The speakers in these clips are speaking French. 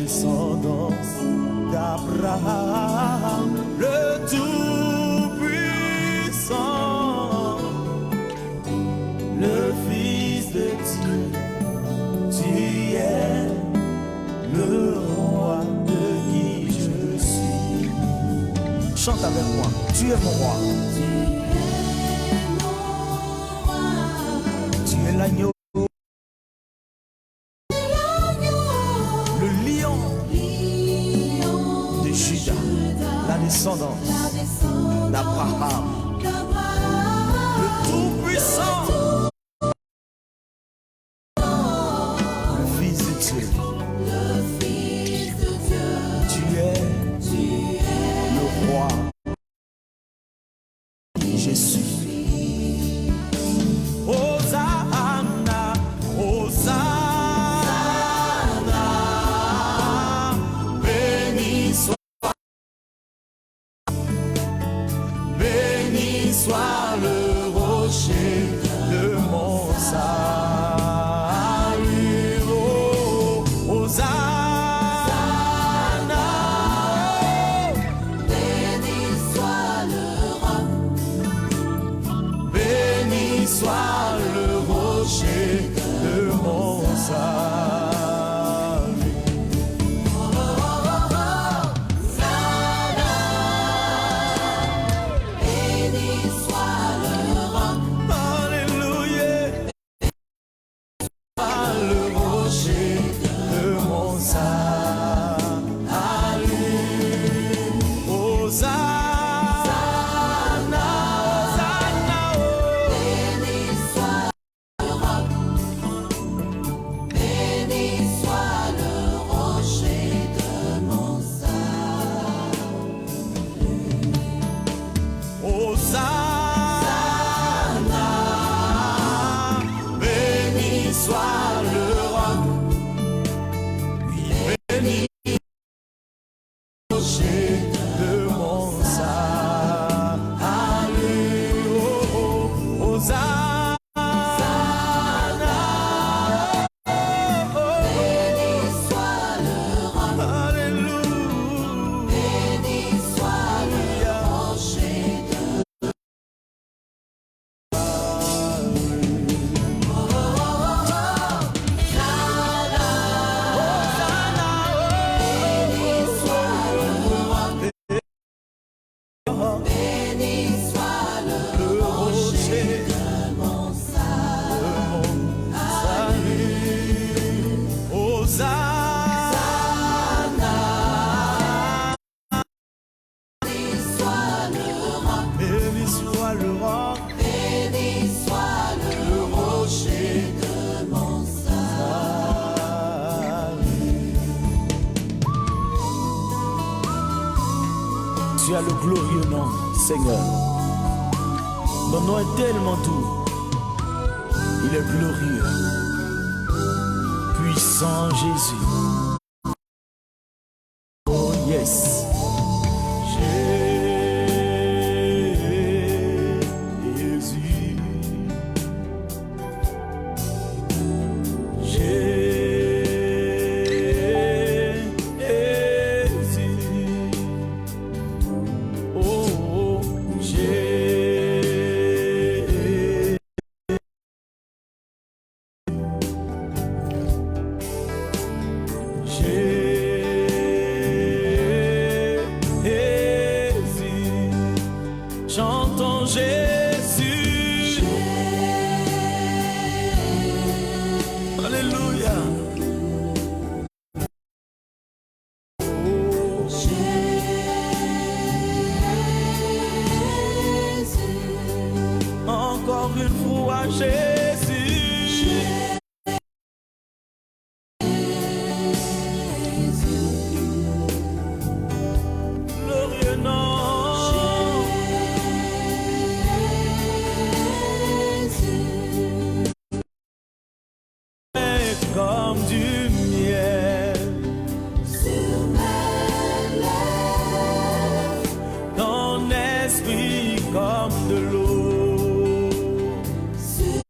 descendance d'Abraham, le Tout-Puissant, le Fils de Dieu. Tu es le roi de qui je suis. Chante avec moi. Tu es mon roi. Tu es l'agneau. Le lion de Juda. La descendance d'Abraham. Le Tout-Puissant. Le Fils de Dieu. Tu es le roi. Je suis. Hosanna, Hosanna, béni soit le rocher de mon salut. Oh, Hosanna, béni soit le roi. Béni soit le rocher de mon salut. Béni soit le roi. Alléluia. Le rocher de mon salut. Hosanna, Hosanna, oh. Béni soit le roi. Béni soit le rocher de mon salut. Hosanna, béni soit le roi. Oui, béni rocher de mon salut. Oh, oh, Hosanna, oh, béni soit le roi. Alléluia. Béni soit le rocher de Tu as le glorieux nom, Seigneur. Mon nom est tellement doux. Il est glorieux. Puissant Jésus. Oh yes. Jésus. Chantons Jésus. Alléluia. Oh, Jésus. Encore une fois Jésus. Glorieux nom. Comme du miel sur mes lèvres, ton esprit comme de l'eau sur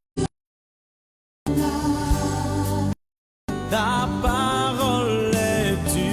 ta parole est une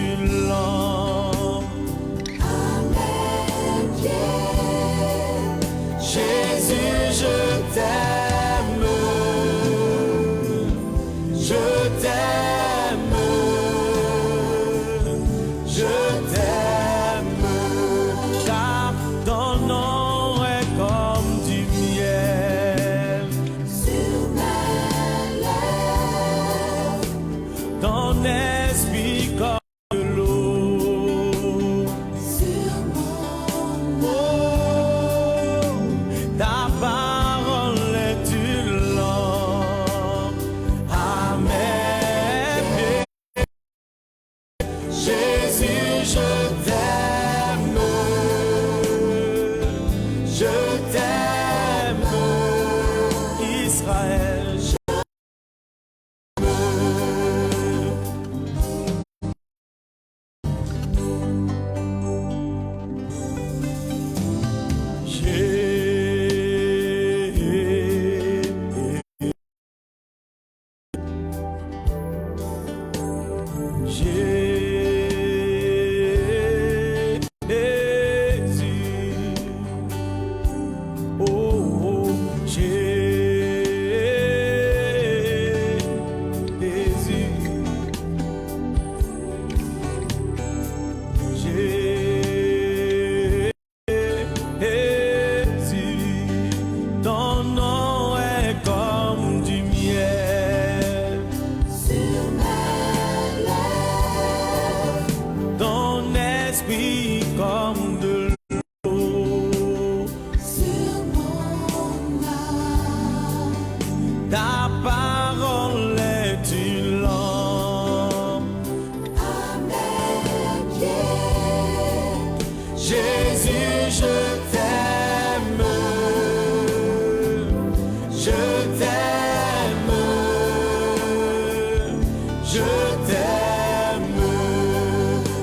je t'aime,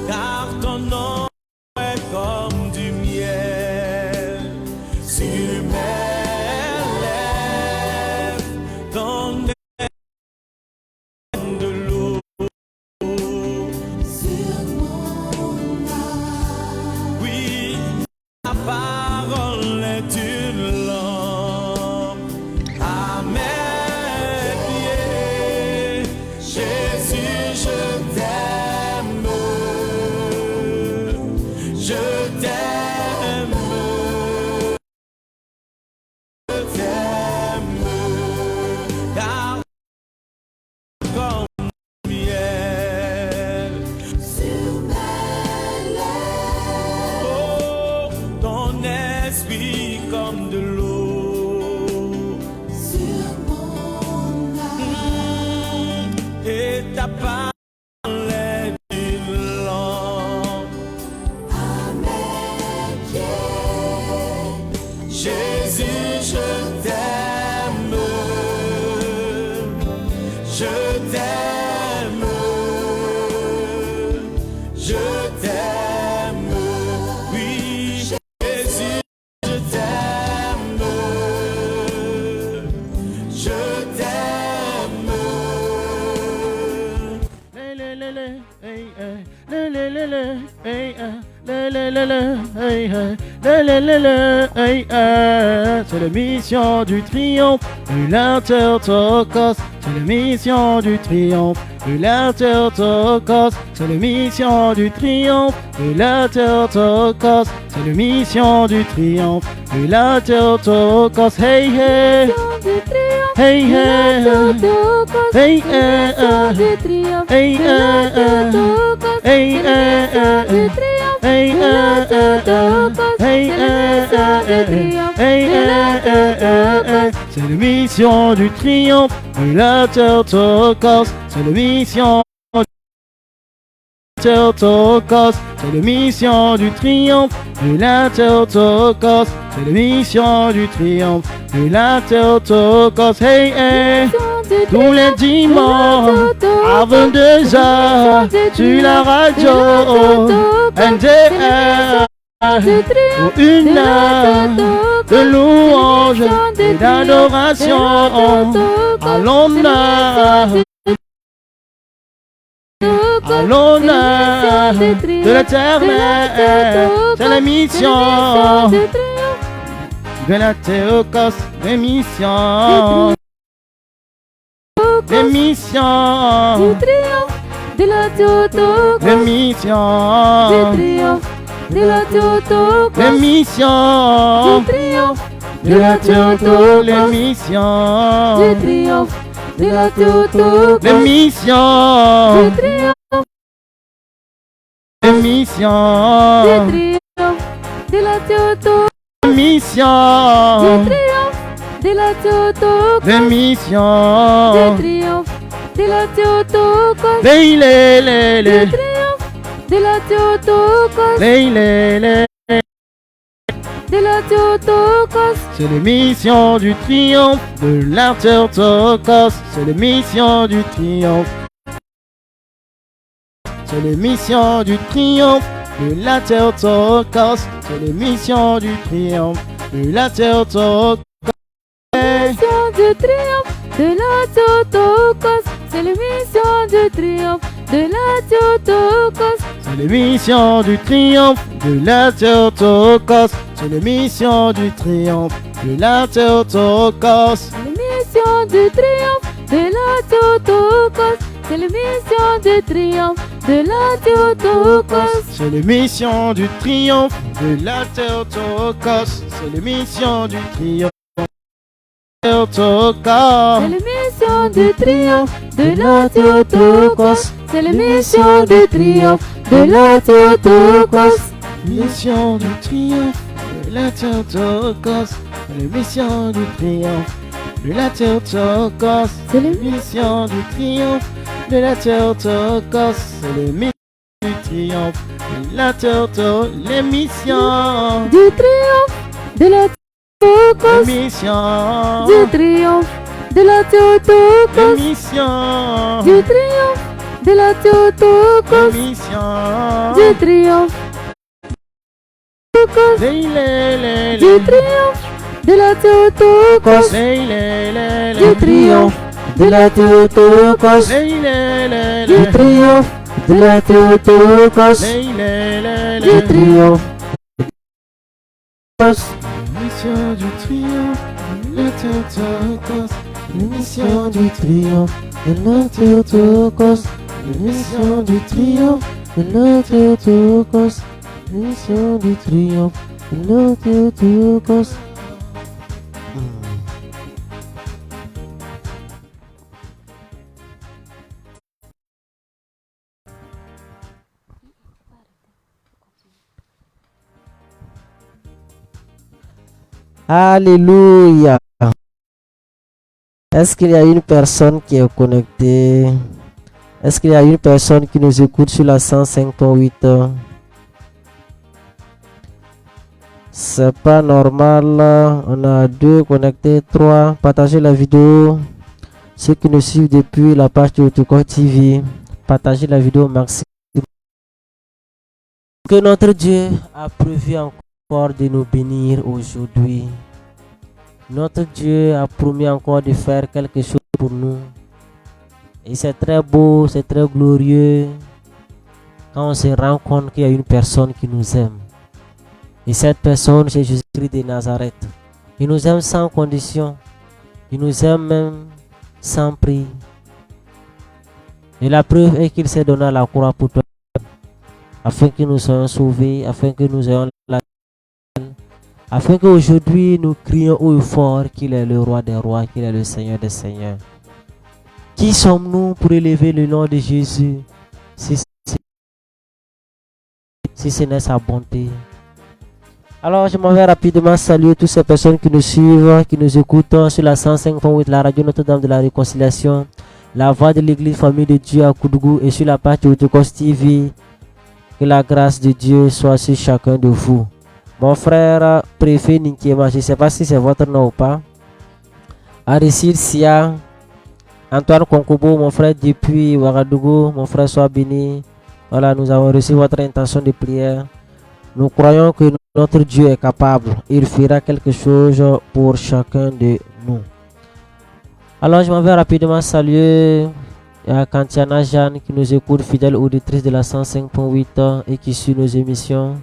car ton nom est comme du miel sur mes lèvres, ton aime de l'eau sur mon âme. Oui, ta parole est une lampe à mes pieds. Jésus, je t'aime, je t'aime, je t'aime, car comme miel sur mes lèvres, oh, ton esprit comme de l'eau sur mon âme, et ta parole est une lampe à mes pieds. Jésus, je t'aime, je t'aime, je t'aime, oui, Jésus, je t'aime, je t'aime. C'est la mission du triomphe de l'Intertocos. C'est la mission du triomphe de l'Intertocos. C'est la mission du triomphe de l'Intertocos. C'est la mission du triomphe de l'Intertocos. Hey hey, hey hey, hey hey, hey hey, hey hey, c'est la mission du triomphe de l'Intertocos. C'est la mission de l'Intertocos. C'est la mission du triomphe de l'Intertocos. C'est la mission du triomphe de l'Intertocos. Hey hey, tous les dimanches à 22h sur la radio NDR, pour une heure de louange et d'adoration à l'honneur, à l'honneur de l'Éternel. C'est la mission de l'Intertocos, l'émission, l'émission du triomphe de l'Intertocos, l'émission, du triomphe de l'Intertocos, l'émission, du triomphe de l'Intertocos, l'émission, du triomphe de l'Intertocos, l'émission, du triomphe, l'émission, du triomphe de l'Intertocos, l'émission, du triomphe de l'Intertocos, l'émission, du triomphe de l'Intertocos, les du triomphe de l'Intertocos, les de l'Intertocos, c'est l'émission du triomphe de l'Intertocos. C'est l'émission du triomphe. C'est l'émission du triomphe de l'Intertocos. C'est l'émission du triomphe de l'Intertocos. mission du triomphe de l'Intertocos, c'est l'émission du triomphe de l'Intertocos, C'est l'émission du triomphe de l'Intertocos. C'est l'émission du triomphe de l'Intertocos. l'émission du triomphe de l'Intertocos, c'est l'émission du triomphe de l'Intertocos, C'est l'émission du triomphe de l'Intertocos. C'est l'émission du triomphe de l'Intertocos. c'est l'émission du triomphe de l'Intertocos, c'est l'émission du triomphe de l'Intertocos, Mission du triomphe de l'Intertocos. C'est l'émission du triomphe de l'Intertocos. c'est L'émission du triomphe de l'Intertocos. C'est l'émission du triomphe de l'Intertocos. L'émission, du triomphe de l'Intertocos, l'émission, du triomphe de l'Intertocos, l'émission, du triomphe de la Théotokos, l'émission du triomphe. Du triomphe de la Théotokos, du triomphe de la Théotokos, du triomphe de la Théotokos, du triomphe. L'émission du triomphe, la Théotokos, l'émission du triomphe, la Théotokos, l'émission du triomphe, la Théotokos, l'émission du triomphe, la Théotokos. Alléluia. Est-ce qu'il y a une personne qui est connectée? Est-ce qu'il y a une personne qui nous écoute sur la 105.8? C'est pas normal. On a 2 connectés, 3. Partagez la vidéo. Ceux qui nous suivent depuis la page de Théotokos TV, partagez la vidéo au maximum. Que notre Dieu a prévu encore de nous bénir aujourd'hui. Notre Dieu a promis encore de faire quelque chose pour nous. Et c'est très beau, c'est très glorieux quand on se rend compte qu'il y a une personne qui nous aime. Et cette personne, c'est Jésus-Christ de Nazareth. Il nous aime sans condition. Il nous aime même sans prix. Et la preuve est qu'il s'est donné à la croix pour toi, afin que nous soyons sauvés, afin que nous ayons la afin qu'aujourd'hui nous crions haut et fort qu'il est le roi des rois, qu'il est le Seigneur des seigneurs. Qui sommes-nous pour élever le nom de Jésus si ce n'est sa bonté? Alors je m'en vais rapidement saluer toutes ces personnes qui nous suivent, qui nous écoutent sur la 105.8, la radio Notre-Dame de la Réconciliation, la voix de l'église Famille de Dieu à Koudougou et sur la page de Théotokos TV. Que la grâce de Dieu soit sur chacun de vous. Mon frère préfet Ninkema, je ne sais pas si c'est votre nom ou pas. Aristide Sia, Antoine Konkobo, mon frère depuis Ouagadougou, mon frère soit béni. Voilà, nous avons reçu votre intention de prière. Nous croyons que notre Dieu est capable. Il fera quelque chose pour chacun de nous. Alors je m'en vais rapidement saluer Kantiana Jeanne qui nous écoute, fidèle auditrice de la 105.8 et qui suit nos émissions.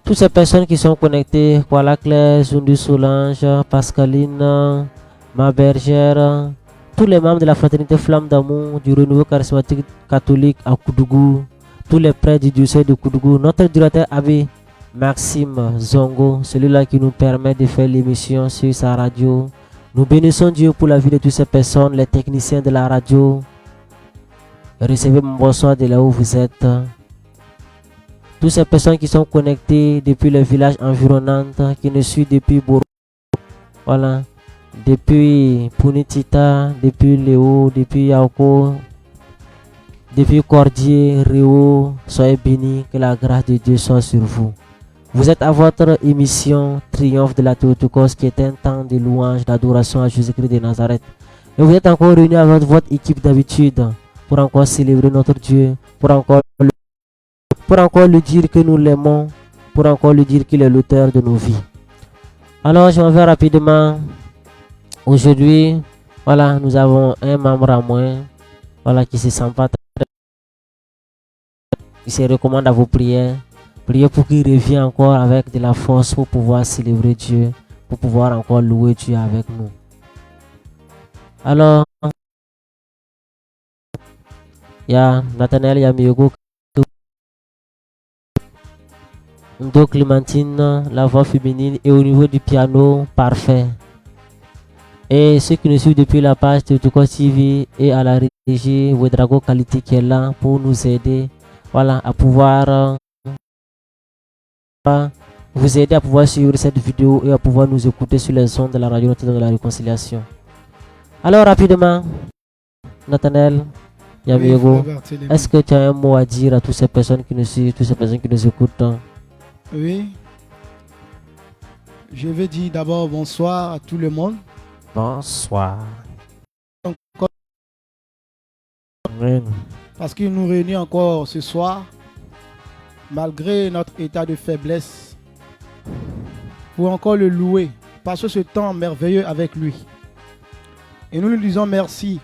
Toutes ces personnes qui sont connectées, Kuala Claire, Zundu Solange, Pascaline, Ma Bergère, tous les membres de la fraternité Flamme d'amour du Renouveau Charismatique Catholique à Koudougou, tous les prêtres du diocèse de Koudougou, notre directeur abbé Maxime Zongo, celui-là qui nous permet de faire l'émission sur sa radio. Nous bénissons Dieu pour la vie de toutes ces personnes, les techniciens de la radio. Recevez mon bonsoir de là où vous êtes. Toutes ces personnes qui sont connectées depuis le village environnant, qui nous suivent depuis Boro, voilà, depuis Punitita, depuis Léo, depuis Yaoko, depuis Cordier, Réo, soyez bénis, que la grâce de Dieu soit sur vous. Vous êtes à votre émission Triomphe de la Théotokos, qui est un temps de louange, d'adoration à Jésus-Christ de Nazareth. Et vous êtes encore réunis avec votre équipe d'habitude pour encore célébrer notre Dieu, pour encore lui dire que nous l'aimons, pour encore lui dire qu'il est l'auteur de nos vies. Alors je m'en vais rapidement. Aujourd'hui, voilà, nous avons un membre à moins, voilà, qui se sent pas très, qui se recommande à vos prières. Priez pour qu'il revienne encore avec de la force pour pouvoir célébrer Dieu, pour pouvoir encore louer Dieu avec nous. Alors, il y a Nathanaël Yamiego, Ndo Clémentine, la voix féminine, et au niveau du piano, parfait. Et ceux qui nous suivent depuis la page de Théotokos TV et à la régie Wedrago Qualité qui est là pour nous aider, voilà, à pouvoir vous aider à pouvoir suivre cette vidéo et à pouvoir nous écouter sur les ondes de la radio Notre-Dame de la Réconciliation. Alors rapidement, Nathanaël Yamiego, est-ce que tu as un mot à dire à toutes ces personnes qui nous suivent, toutes ces personnes qui nous écoutent? Oui. Je veux dire d'abord bonsoir à tout le monde. Bonsoir. Encore Amen. parce qu'il nous réunit encore ce soir, malgré notre état de faiblesse, pour encore le louer, passer ce temps merveilleux avec lui. Et nous lui disons merci.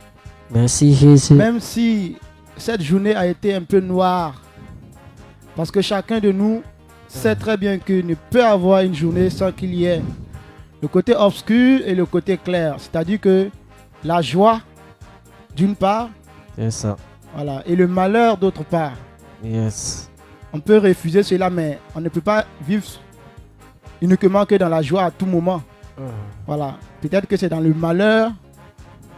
Merci Jésus. Même si cette journée a été un peu noire, parce que chacun de nous sait très bien qu'il ne peut avoir une journée sans qu'il y ait le côté obscur et le côté clair. C'est-à-dire que la joie, d'une part, C'est ça. voilà, et le malheur, d'autre part. Yes. On peut refuser cela, mais on ne peut pas vivre uniquement que dans la joie à tout moment. Voilà. Peut-être que c'est dans le malheur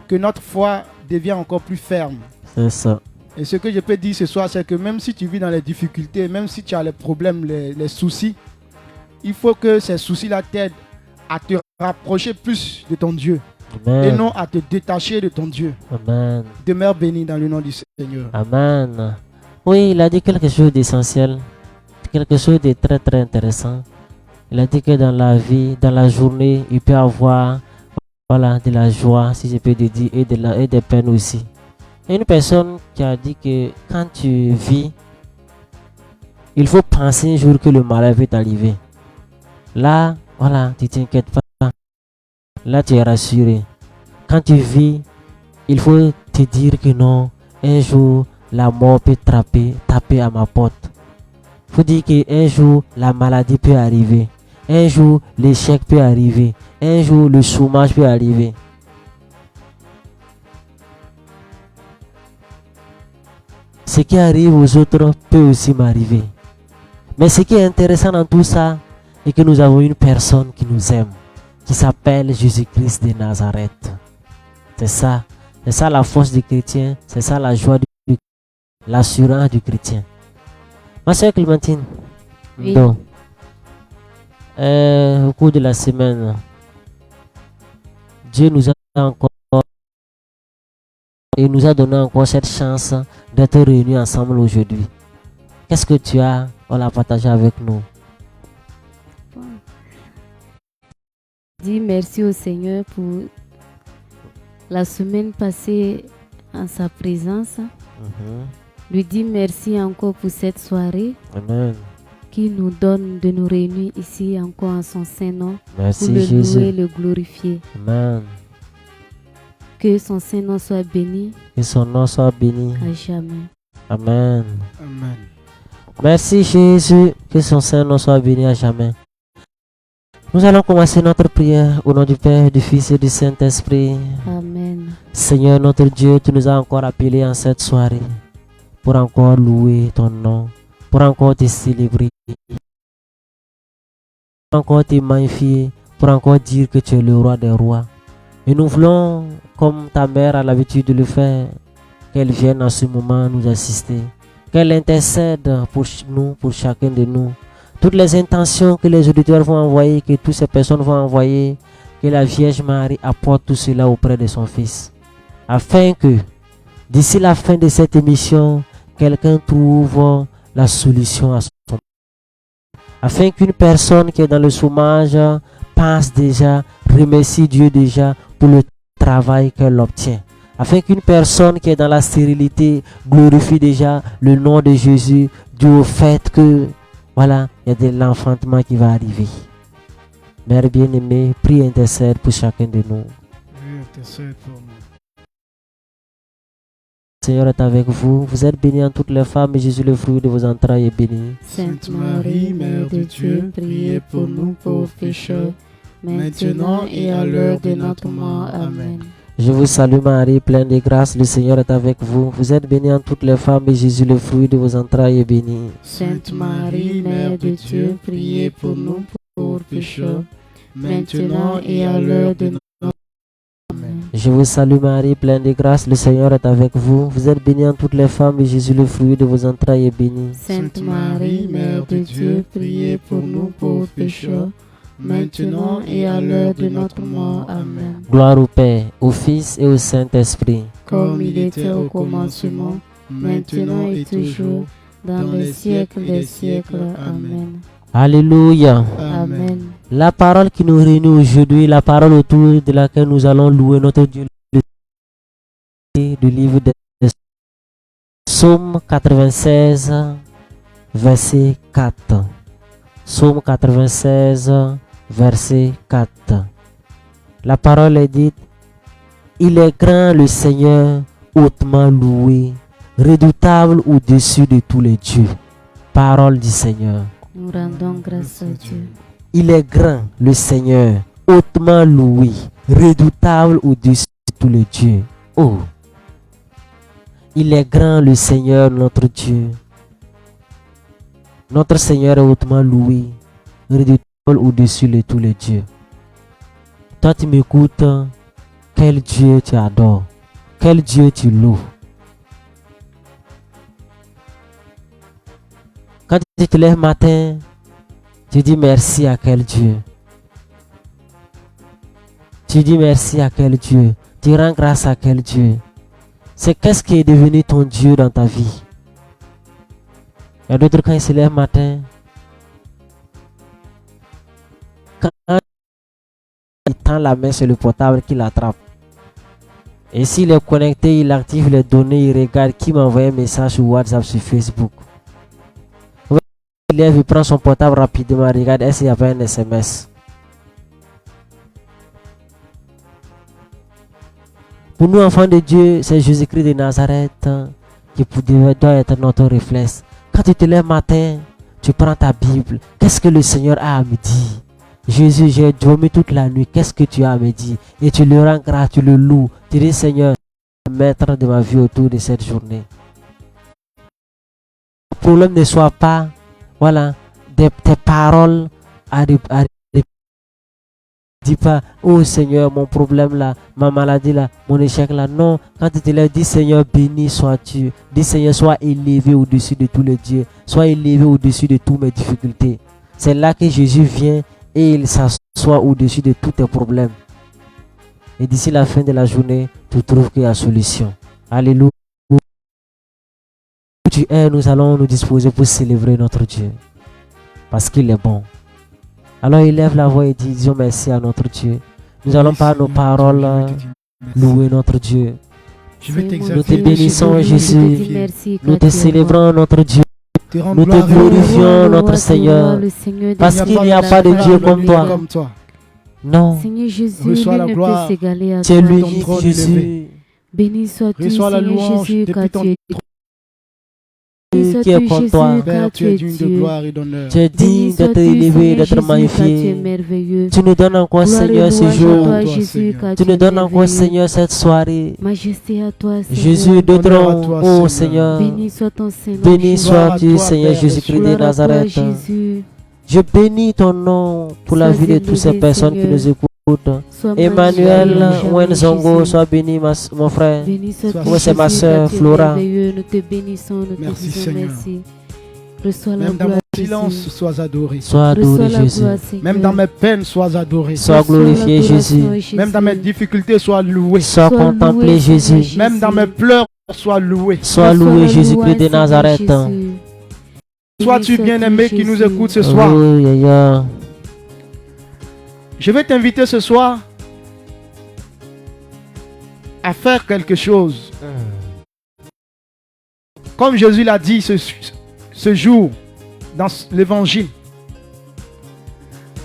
que notre foi devient encore plus ferme. C'est ça. Et ce que je peux dire ce soir, c'est que même si tu vis dans les difficultés, même si tu as les problèmes, les soucis, il faut que ces soucis-là t'aident à te rapprocher plus de ton Dieu. Amen. Et non à te détacher de ton Dieu. Amen. Demeure béni dans le nom du Seigneur. Amen. Oui, il a dit quelque chose d'essentiel, quelque chose de très très intéressant. Il a dit que dans la vie, dans la journée, il peut avoir de la joie, si je peux te dire, et des peines aussi. Il y a une personne qui a dit que quand tu vis, il faut penser un jour que le malheur peut t'arriver. Là, tu t'inquiètes pas. Là, tu es rassuré. Quand tu vis, il faut te dire que non, un jour, la mort peut taper à ma porte. Il faut dire qu'un jour, la maladie peut arriver. Un jour, l'échec peut arriver. Un jour, le chômage peut arriver. Ce qui arrive aux autres peut aussi m'arriver. Mais ce qui est intéressant dans tout ça, c'est que nous avons une personne qui nous aime, qui s'appelle Jésus-Christ de Nazareth. C'est ça la force du chrétien, c'est ça la joie l'assurance du chrétien. Ma soeur Clémentine, Oui. donc, au cours de la semaine, Dieu nous a encore et nous a donné encore cette chance d'être réunis ensemble aujourd'hui. Qu'est-ce que tu as à partager avec nous? Dis merci au Seigneur pour la semaine passée en sa présence. Lui dis merci encore pour cette soirée Amen. qui nous donne de nous réunir ici encore en son saint nom Merci pour le Jésus. louer, le glorifier. Amen. Que son saint nom soit béni Que son nom soit béni. à jamais. Amen. Amen. Merci Jésus. Que son saint nom soit béni à jamais. Nous allons commencer notre prière au nom du Père, du Fils et du Saint-Esprit. Amen. Seigneur notre Dieu, tu nous as encore appelés en cette soirée pour encore louer ton nom, pour encore te célébrer, pour encore te magnifier, pour encore dire que tu es le roi des rois. Et nous voulons, comme ta mère a l'habitude de le faire, qu'elle vienne en ce moment nous assister, qu'elle intercède pour nous, pour chacun de nous. Toutes les intentions que les auditeurs vont envoyer, que toutes ces personnes vont envoyer, que la Vierge Marie apporte tout cela auprès de son Fils. Afin que, d'ici la fin de cette émission, quelqu'un trouve la solution à son problème. Afin qu'une personne qui est dans le chômage pense déjà, remercie Dieu déjà pour le travail qu'elle obtient. Afin qu'une personne qui est dans la stérilité glorifie déjà le nom de Jésus dû au fait que il y a de l'enfantement qui va arriver. Mère bien-aimée, prie intercède pour chacun de nous. Oui, intercède pour nous. Le Seigneur est avec vous. Vous êtes bénie en toutes les femmes et Jésus, le fruit de vos entrailles, est béni. Sainte Marie, Mère de Dieu, priez pour nous pauvres pécheurs, maintenant et à l'heure de notre mort. Amen. Je vous salue Marie, pleine de grâce, le Seigneur est avec vous. Vous êtes bénie en toutes les femmes et Jésus, le fruit de vos entrailles, est béni. Sainte Marie, Mère de Dieu, priez pour nous pauvres pécheurs, maintenant et à l'heure de notre mort. Amen. Je vous salue Marie, pleine de grâce, le Seigneur est avec vous. Vous êtes bénie en toutes les femmes et Jésus, le fruit de vos entrailles, est béni. Sainte Marie, Mère de Dieu, priez pour nous pauvres pécheurs, maintenant et à l'heure de notre mort. Amen. Gloire au Père, au Fils et au Saint-Esprit. Comme il était au commencement, maintenant et toujours, dans les siècles des siècles. Amen. Alléluia. Amen. La parole qui nous réunit aujourd'hui, la parole autour de laquelle nous allons louer notre Dieu, du livre des Psaume 96, verset 4. Psaume 96, verset 4. La parole est dite: il est grand le Seigneur, hautement loué, redoutable au-dessus de tous les dieux. Parole du Seigneur. Nous rendons grâce à Dieu. Il est grand le Seigneur, hautement loué, redoutable au-dessus de tous les dieux. Oh! Il est grand le Seigneur notre Dieu. Notre Seigneur est hautement loué, redoutable au-dessus de tous les dieux. Toi tu m'écoutes, quel Dieu tu adores, quel Dieu tu loues. Quand tu te lèves matin, tu dis merci à quel Dieu. Tu dis merci à quel Dieu. Tu rends grâce à quel Dieu. C'est qu'est-ce qui est devenu ton Dieu dans ta vie. Il y a d'autres quand ils se lèvent matin, quand il tend la main sur le portable qu'il attrape. Et s'il est connecté, il active les données, il regarde qui m'a envoyé un message sur WhatsApp, sur Facebook. Il lève, il prend son portable rapidement, regarde est-ce qu'il y a pas un SMS. Pour nous enfants de Dieu, c'est Jésus-Christ de Nazareth qui doit être notre réflexe. Quand tu te lèves matin, tu prends ta Bible. Qu'est-ce que le Seigneur a à me dire? Jésus, j'ai dormi toute la nuit. Qu'est-ce que tu as à me dire? Et tu le rends grâce, tu le loues. Tu dis Seigneur, maître de ma vie autour de cette journée. Le problème ne soit pas, voilà, tes paroles dis pas, oh Seigneur, mon problème là, ma maladie là, mon échec là. Non, quand tu te lèves, dis Seigneur, béni sois-tu. Dis Seigneur, sois élevé au-dessus de tous les dieux. Sois élevé au-dessus de toutes mes difficultés. C'est là que Jésus vient et il s'assoit au-dessus de tous tes problèmes. Et d'ici la fin de la journée, tu trouves qu'il y a solution. Alléluia. Où tu es, nous allons nous disposer pour célébrer notre Dieu. Parce qu'il est bon. Alors il lève la voix et dit, disons merci à notre Dieu. Nous allons par nos paroles louer notre Dieu. Nous te bénissons Jésus. Nous te célébrons notre Dieu. Nous te glorifions notre Seigneur. Parce qu'il n'y a pas de Dieu comme toi. Non. Seigneur Jésus, reçois la nul ne gloire. peut s'égaler à Tu es toi. l'unique trône Jésus. élevé. Béni sois-tu, Reçois la Seigneur louange Jésus, depuis car ton tu es trône. Béni Qui est sois-tu, comme Jésus, toi. Père, car tu tu es es digne de Dieu. gloire et d'honneur. Tu es digne Béni d'être sois-tu, élevé, Seigneur d'être Jésus, car tu es magnifié. merveilleux. Tu nous donnes encore, Gloire et Seigneur, ce louange à jour. toi, Toi, Jésus, Seigneur. car Tu tu nous es donnes encore, merveilleux. Seigneur, cette soirée. Majesté à toi, Seigneur. Jésus, Honneur à d'autres, toi, oh Seigneur. Seigneur. Béni soit ton Seigneur. Béni Jésus. Gloire à sois-tu, toi, Seigneur Père Jésus-Christ de Gloire à toi, Nazareth. Jésus. Je bénis ton nom pour la Sois vie de toutes ces élevé, personnes qui Seigneur. nous écoutent. Sois Emmanuel, magnifié, Wenzongo, Jésus. sois béni, mon frère. Béni sois-tu, Moi, c'est ma Jésus, sœur, car tu es Flora. merveilleux. Nous te bénissons, nous te Merci, disons Seigneur. merci. Reçois la Même dans gloire, mon silence, Jésus. sois adoré. Sois Reçois adoré, la Jésus. gloire, Seigneur. Même dans mes peines, sois adoré. Sois Reçois glorifié, l'adoration, Jésus. Même dans mes difficultés, sois loué. Sois Sois contemplé, loué, Jésus. Seigneur. Même dans mes pleurs, sois loué. Sois Reçois loué, la Jésus-Christ louange, de Seigneur Nazareth. Jésus. Sois-tu Béni bien-aimé sois-tu, qui nous Jésus. écoute ce soir. Oh, yeah, yeah. Je vais t'inviter ce soir à faire quelque chose. Comme Jésus l'a dit ce jour dans l'évangile.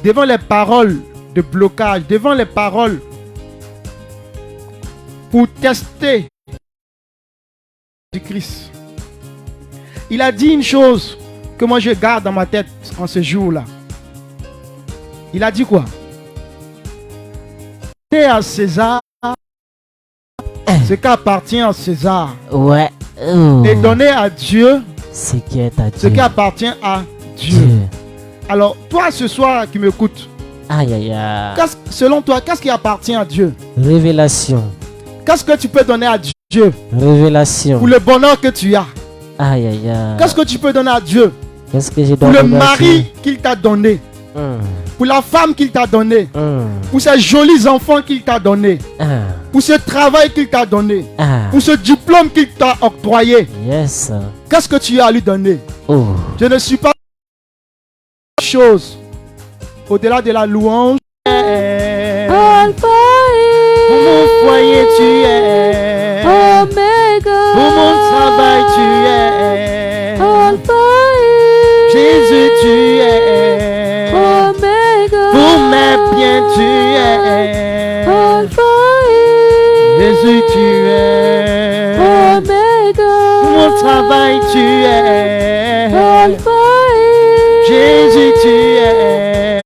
Devant les paroles de blocage, devant les paroles pour tester du Christ. Il a dit une chose que moi je garde dans ma tête en ce jour-là. Il a dit quoi? Donnez à César ce qui appartient à César Ouais. Oh. et donnez à Dieu Ce qui est à ce Dieu. qui appartient à Dieu. Alors, toi ce soir qui m'écoutes, Aïe, aïe, aïe. selon toi, qu'est-ce qui appartient à Dieu? Révélation. Qu'est-ce que tu peux donner à Dieu Révélation. pour le bonheur que tu as? Aïe, aïe, aïe. Qu'est-ce que tu peux donner à Dieu Qu'est-ce que je pour dois le donner à mari Dieu? qu'il t'a donné, pour la femme qu'il t'a donné, Hum. pour ces jolis enfants qu'il t'a donné, Ah. pour ce travail qu'il t'a donné, Ah. pour ce diplôme qu'il t'a octroyé? Yes. Qu'est-ce que tu as à lui donner? Oh. Je ne suis pas chose au-delà de la louange. Alpha et Pour mon foyer, tu es. Omega. Pour mon travail, tu es. Alpha et Jésus, tu es. Omega. Pour mes biens, tu es. Alpha et Jésus, tu es. Omega. Pour mon travail, tu es. Alpha et Jésus, tu es.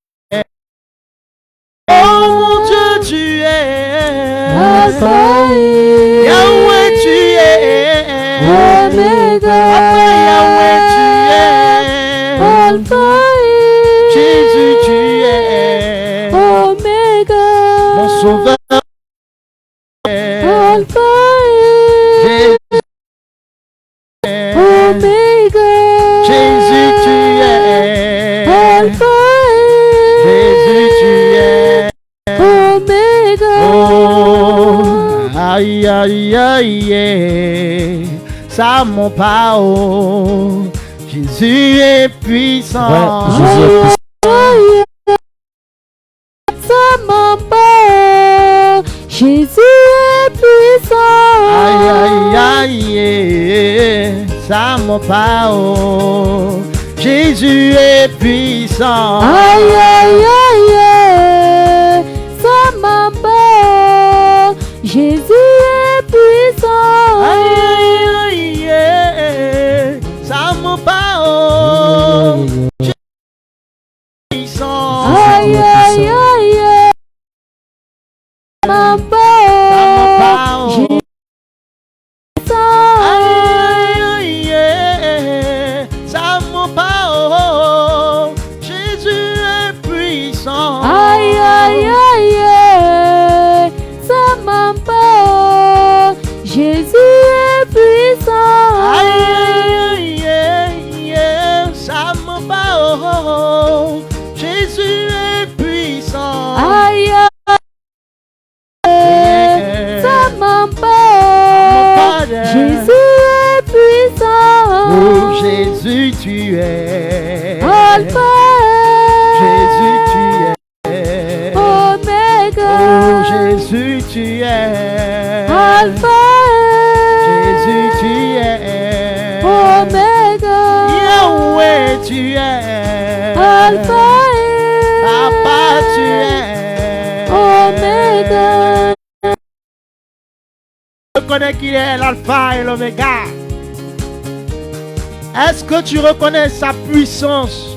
Oh mon Dieu, tu es. Alpha et Yahweh, tu es. Omega. Papa Yahweh, tu es. Alpha et Jésus, tu es. Omega. Mon sauveur. Alpha Jésus, et Omega. Jésus, tu es. Alpha Jésus, tu es. et Omega. Oh, aïe, aïe, aïe, ça mon pas, oh. Jésus est puissant. Ouais, Jésus est puissant. Ça m'emporte. Jésus est puissant. Aïe, aïe, aïe, ça mon pas, oh. Jésus est puissant. Aïe, aïe, aïe, ça m'emporte. Jésus est puissant. Aïe, aïe, aïe, ça mon pas, oh. Puissant. Aïe, aïe, aïe, ça m'emporte. Jésus est puissant. Aïe, aïe, ça mon pas, oh. Jésus est puissant. Aïe, aïe, aïe, ça m'emporte. Jésus est puissant. Aïe, aïe, aïe, ça mon pas, oh. Jésus est puissant. Aïe, aïe, ça m'emporte. Jésus est puissant. Oh, Jésus, tu es. Alpha Jésus, tu es. Omega. Oh, Jésus, tu es. Alpha Jésus, tu es. Omega. Yahweh, tu es. Alpha Papa, tu es. Omega. Je reconnais qu'il est l'alpha et l'oméga. Est-ce que tu reconnais sa puissance?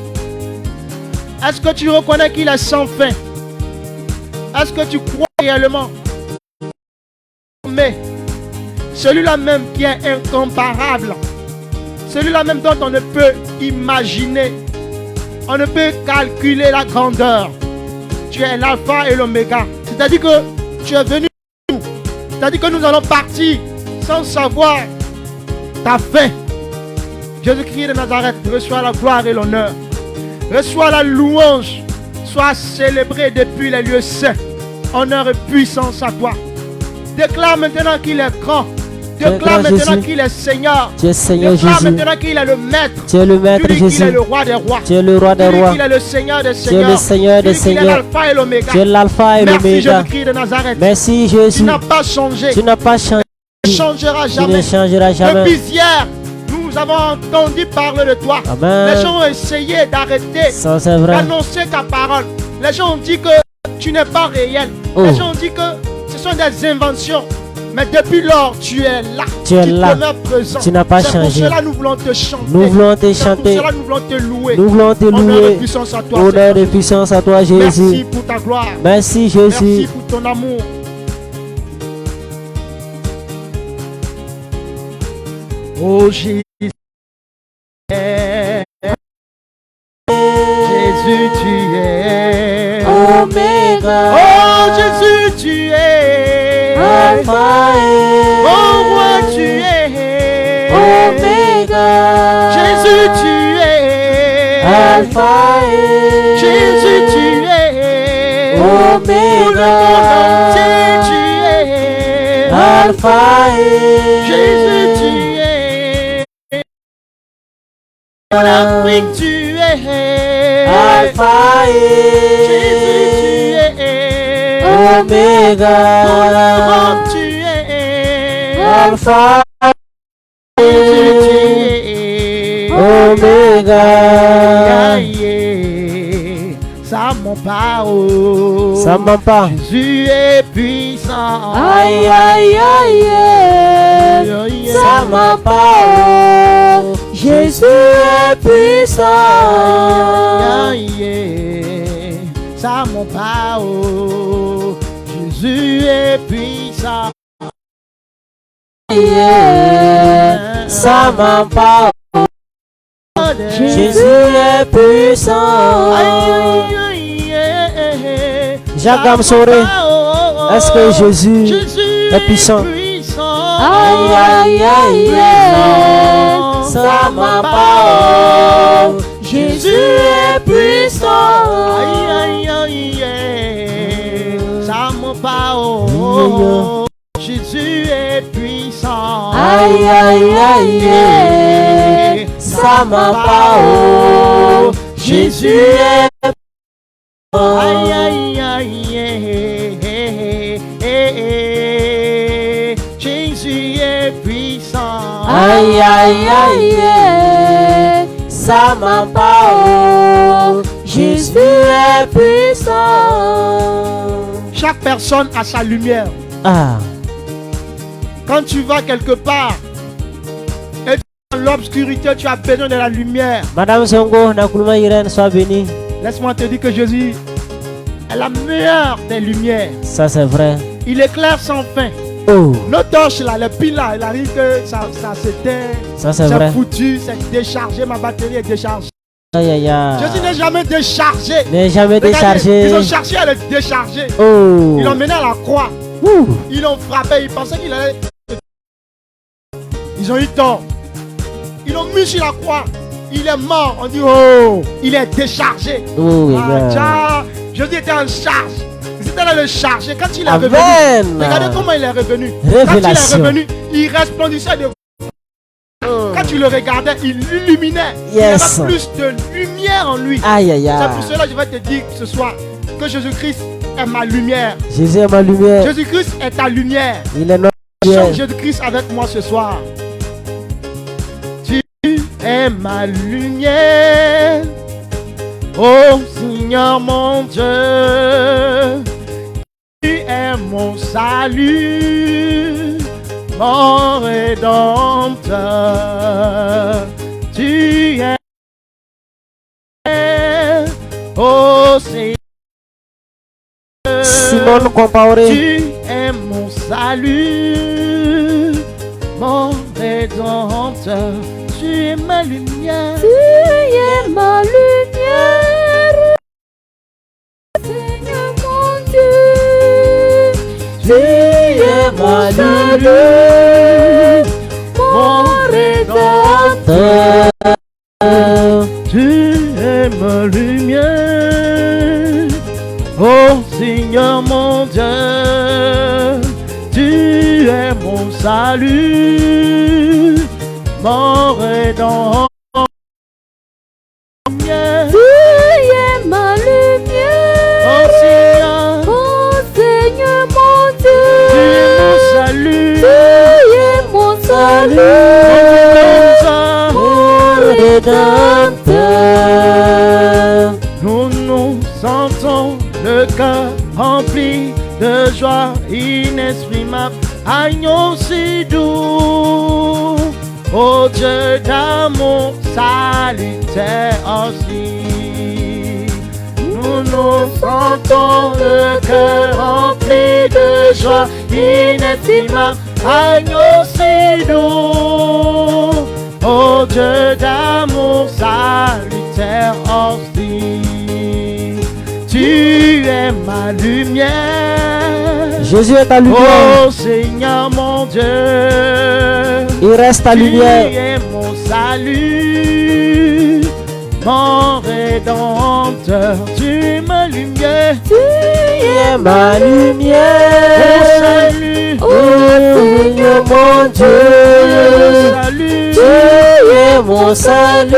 Est-ce que tu reconnais qu'il est sans fin? Est-ce que tu crois réellement? Mais celui-là même qui est incomparable, celui-là même dont on ne peut imaginer, on ne peut calculer la grandeur. Tu es l'alpha et l'oméga. C'est-à-dire que tu es venu. C'est-à-dire que nous allons partir sans savoir ta fin. Jésus-Christ de Nazareth, reçois la gloire et l'honneur. Reçois la louange. Sois célébré depuis les lieux saints. Honneur et puissance à toi. Déclare maintenant qu'il est grand. Déclare maintenant qu'il est Seigneur. Tu es Seigneur Déclare Jésus. maintenant qu'il est le Maître. Tu es le Maître Tu dis qu'il est Jésus. le Roi des rois. Tu es le Roi des Tu dis rois. qu'il est le Seigneur des Tu es seigneurs. le Seigneur des Tu dis qu'il est seigneurs. l'alpha et l'oméga. Tu es l'alpha et Merci l'oméga. Jésus-Christ de Nazareth. Merci Tu Jésus. n'as pas changé. Tu n'as pas changé. Tu ne changeras Tu ne jamais. changeras jamais. Depuis hier, nous avons entendu parler de toi. Amen. Les gens ont essayé d'arrêter, Ça c'est vrai. d'annoncer ta parole. Les gens ont dit que tu n'es pas réel. Oh. Les gens ont dit que ce sont des inventions. Mais depuis lors, tu es là. Tu es là. demeures présent. Tu n'as pas C'est pour changé. cela nous voulons te chanter. Nous voulons te C'est pour chanter. cela nous voulons te louer. Nous voulons te Honneur et louer. puissance à toi. Honneur Seigneur. et puissance à toi Merci Jésus. pour ta gloire. Merci Merci Jésus. pour ton amour. Oh Jésus. Jésus, tu es. Omega. Oh Jésus, tu es. Alpha et Oh roi, tu es. Omega. Jésus, tu es. Alpha et Jésus, tu es. Pour le Omega. monde entier, tu es. Alpha et Jésus, tu es. Pour l'Afrique, tu es. Alpha Jésus, et tu es. Omega. Pour Alpha et Omega. Ça ment pas, oh. Ça ment pas. Jésus est puissant. Aïe, aïe, aïe, aïe. Ça ment pas, oh. Jésus est puissant. Aïe, aïe, ça ment pas, oh. Jésus est puissant. Ça ment pas. Jésus est puissant. Jacques Gamsoré, est-ce que Jésus est puissant? Aïe, aïe, aïe, aïe. Ça ment pas, oh. Jésus est puissant. Aïe, aïe, aïe, ça ment pas, oh. Jésus est puissant. Aïe, aïe, aïe, ça ment pas, oh. Jésus est puissant. Aïe, aïe, aïe, Jésus est puissant. Aïe, aïe, aïe, ça ment pas, oh. Jésus est puissant. Chaque personne a sa lumière. Ah. Quand tu vas quelque part et dans l'obscurité, tu as besoin de la lumière. Madame Songo, Nakuluma Irene, sois bénie. Laisse-moi te dire que Jésus est la meilleure des lumières. Ça c'est vrai. Il éclaire sans fin. Oh. Nos torches là, les piles là, il arrive que ça s'éteint. Ça c'est vrai. Foutu, c'est déchargé, ma batterie est déchargée. Aïe aïe aïe. Jésus n'est jamais déchargé. N'est jamais Regardez, déchargé. ils ont cherché à le décharger. Oh. Ils l'ont mené à la croix. Ouh. Ils l'ont frappé, ils pensaient qu'il allait. Ils ont eu tort. Ils l'ont mis sur la croix. Il est mort. On dit, oh, il est déchargé. Oh, tiens, Jésus était en charge. Ils étaient là le charger. Quand il est Amen. revenu, regardez comment il est revenu. Révélation. Quand il est revenu, il resplendissait de. Quand tu le regardais, il illuminait. Yes. Il y avait plus de lumière en lui. Aïe aïe aïe. C'est pour cela que je vais te dire ce soir que Jésus-Christ est ma lumière. Jésus est ma lumière. Jésus-Christ est ta lumière. Il est notre Chante lumière. Jésus-Christ avec moi ce soir. Tu es ma lumière. Oh Seigneur mon Dieu. Tu es mon salut. Mon rédempteur. Tu es. Oh Seigneur. Simone Compaoré. Tu es mon salut, mon rédempteur. Tu es ma lumière. Tu es ma lumière, Seigneur mon Dieu. Tu es ma lumière, mon rédempteur. Tu es ma lumière. Oh Seigneur mon Dieu, tu es mon salut, mon rédempteur. Tu es ma lumière, oh Seigneur, oh Seigneur mon Dieu. tu es mon salut, Tu es mon salut, mon rédempteur. Nous sentons le cœur rempli de joie inexprimable, agneau si doux, ô Dieu d'amour salutaire aussi. Nous sentons le cœur rempli de joie inestimable, agneau si doux, ô Dieu d'amour salutaire aussi. Tu es ma lumière. Jésus est ta lumière. Oh Seigneur mon Dieu. Il reste ta lumière. Tu es mon salut, mon rédempteur. Tu es ma lumière. Tu es Ma lumière. Mon salut. oh Seigneur mon Dieu. Mon salut. Tu es mon salut,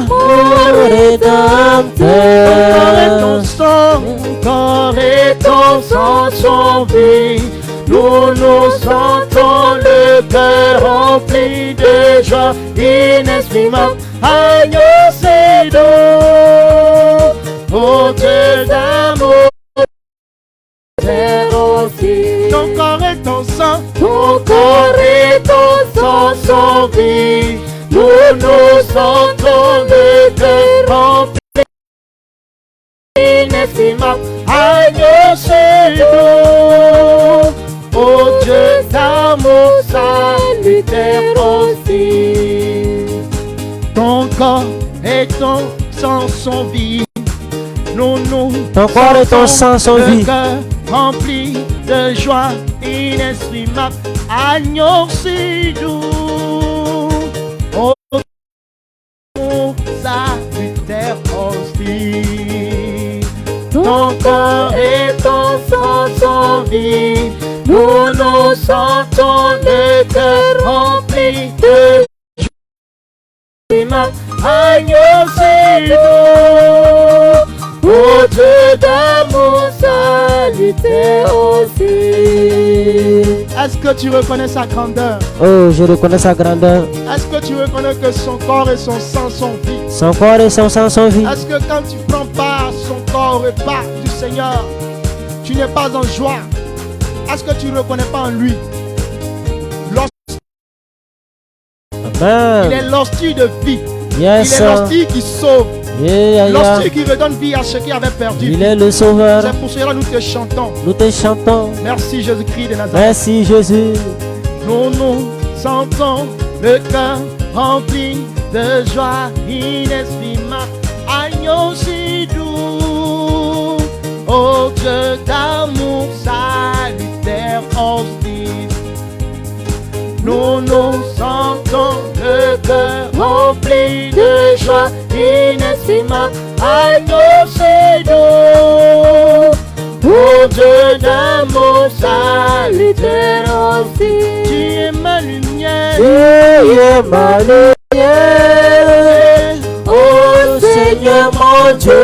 mon rédempteur. Ton corps et ton sang sont vie. nous sentons le cœur rempli de joie inexprimable. Agneau, c'est doux, oh Dieu d'amour, terre aussi. Ton corps et ton sang, sont vie. Nous sentons le cœur rempli inexprimable. Agneau, c'est doux, oh Dieu d'amour salutaire aussi. Ton corps et ton sang sont vie. Ton corps et ton sang sont le vie. cœur rempli de joie inexprimable. Agneau, c'est doux, oh Dieu salutaire aussi. Ton corps et ton sang sont vie. Nous sentons le cœur rempli de joie. Agneau, c'est doux, oh Dieu d'amour salutaire aussi. Est-ce que tu reconnais sa grandeur? Oh, je reconnais sa grandeur. Est-ce que tu reconnais que son corps et son sang sont vie? Son corps et son sang sont vie. Est-ce que quand tu prends part à son corps au repas du Seigneur, tu n'es pas en joie? Est-ce que tu ne reconnais pas en lui? Amen. Il est l'hostie de vie. Yes, Il est l'hostie qui sauve. Yeah. L'hostie qui redonne vie à ceux qui avaient perdu. Il est le sauveur. C'est pour cela que nous te chantons. Nous te chantons. Merci Jésus-Christ de Nazareth. Merci Jésus. Nous sentons le cœur rempli de joie inexprimable. Agneau, si doux, oh Dieu d'amour salutaire hostile. Nous sentons le cœur rempli de joie inexprimable. Agneau, c'est doux, oh Dieu d'amour salutaire aussi. Tu es ma lumière, Tu es ma lumière. Oh Seigneur mon Dieu.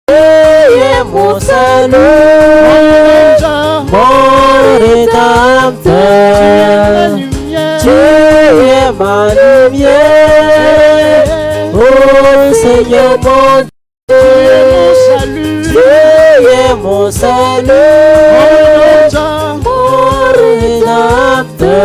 Tu es mon salut. Mon rédempteur. Tu es ma lumière. Oh Seigneur mon Dieu. Tu es mon salut. Mon rédempteur.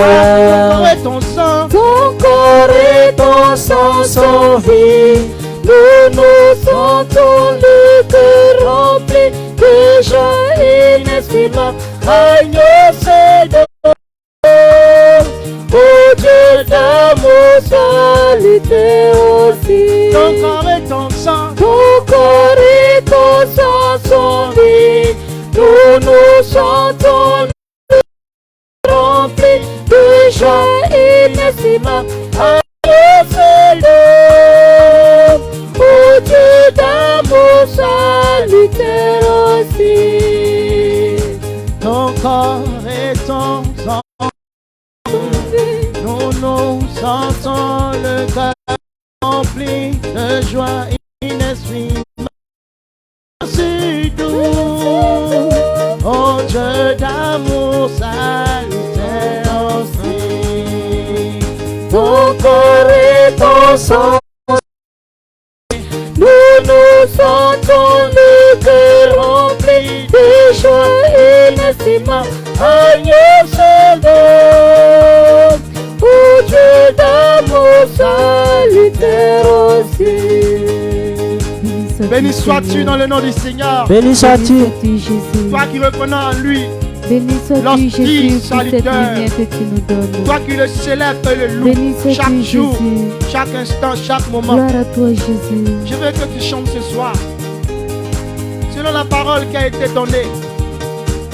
Ton corps et ton sang sont vie. Nous sentons le cœur rempli de joie inexprimable. Agneau, c'est doux, oh Dieu d'amour salutaire aussi. Ton corps et ton sang sont vie. Nous sentons rempli de joie inexprimable. Agneau, c'est doux, oh Dieu d'amour salutaire aussi. Ton corps et ton sang, nous sentons le cœur rempli de joie inexprimable. C'est doux, oh Dieu d'amour salutaire aussi. Ton corps et ton sang, nous sentons le cœur rempli de joie inexprimable. Agneau, c'est doux, oh Dieu d'amour salutaire aussi. Béni sois-tu dans le nom du Seigneur. Béni sois-tu. Toi qui reconnais en lui Béni sois-tu Jésus pour cette salutaire. lumière que tu nous donnes. Toi qui le célèbres et le Béni loues sois-tu chaque jour, Jésus. chaque instant, chaque moment. Gloire à toi Jésus. Je veux que tu chantes ce soir selon la parole qui a été donnée.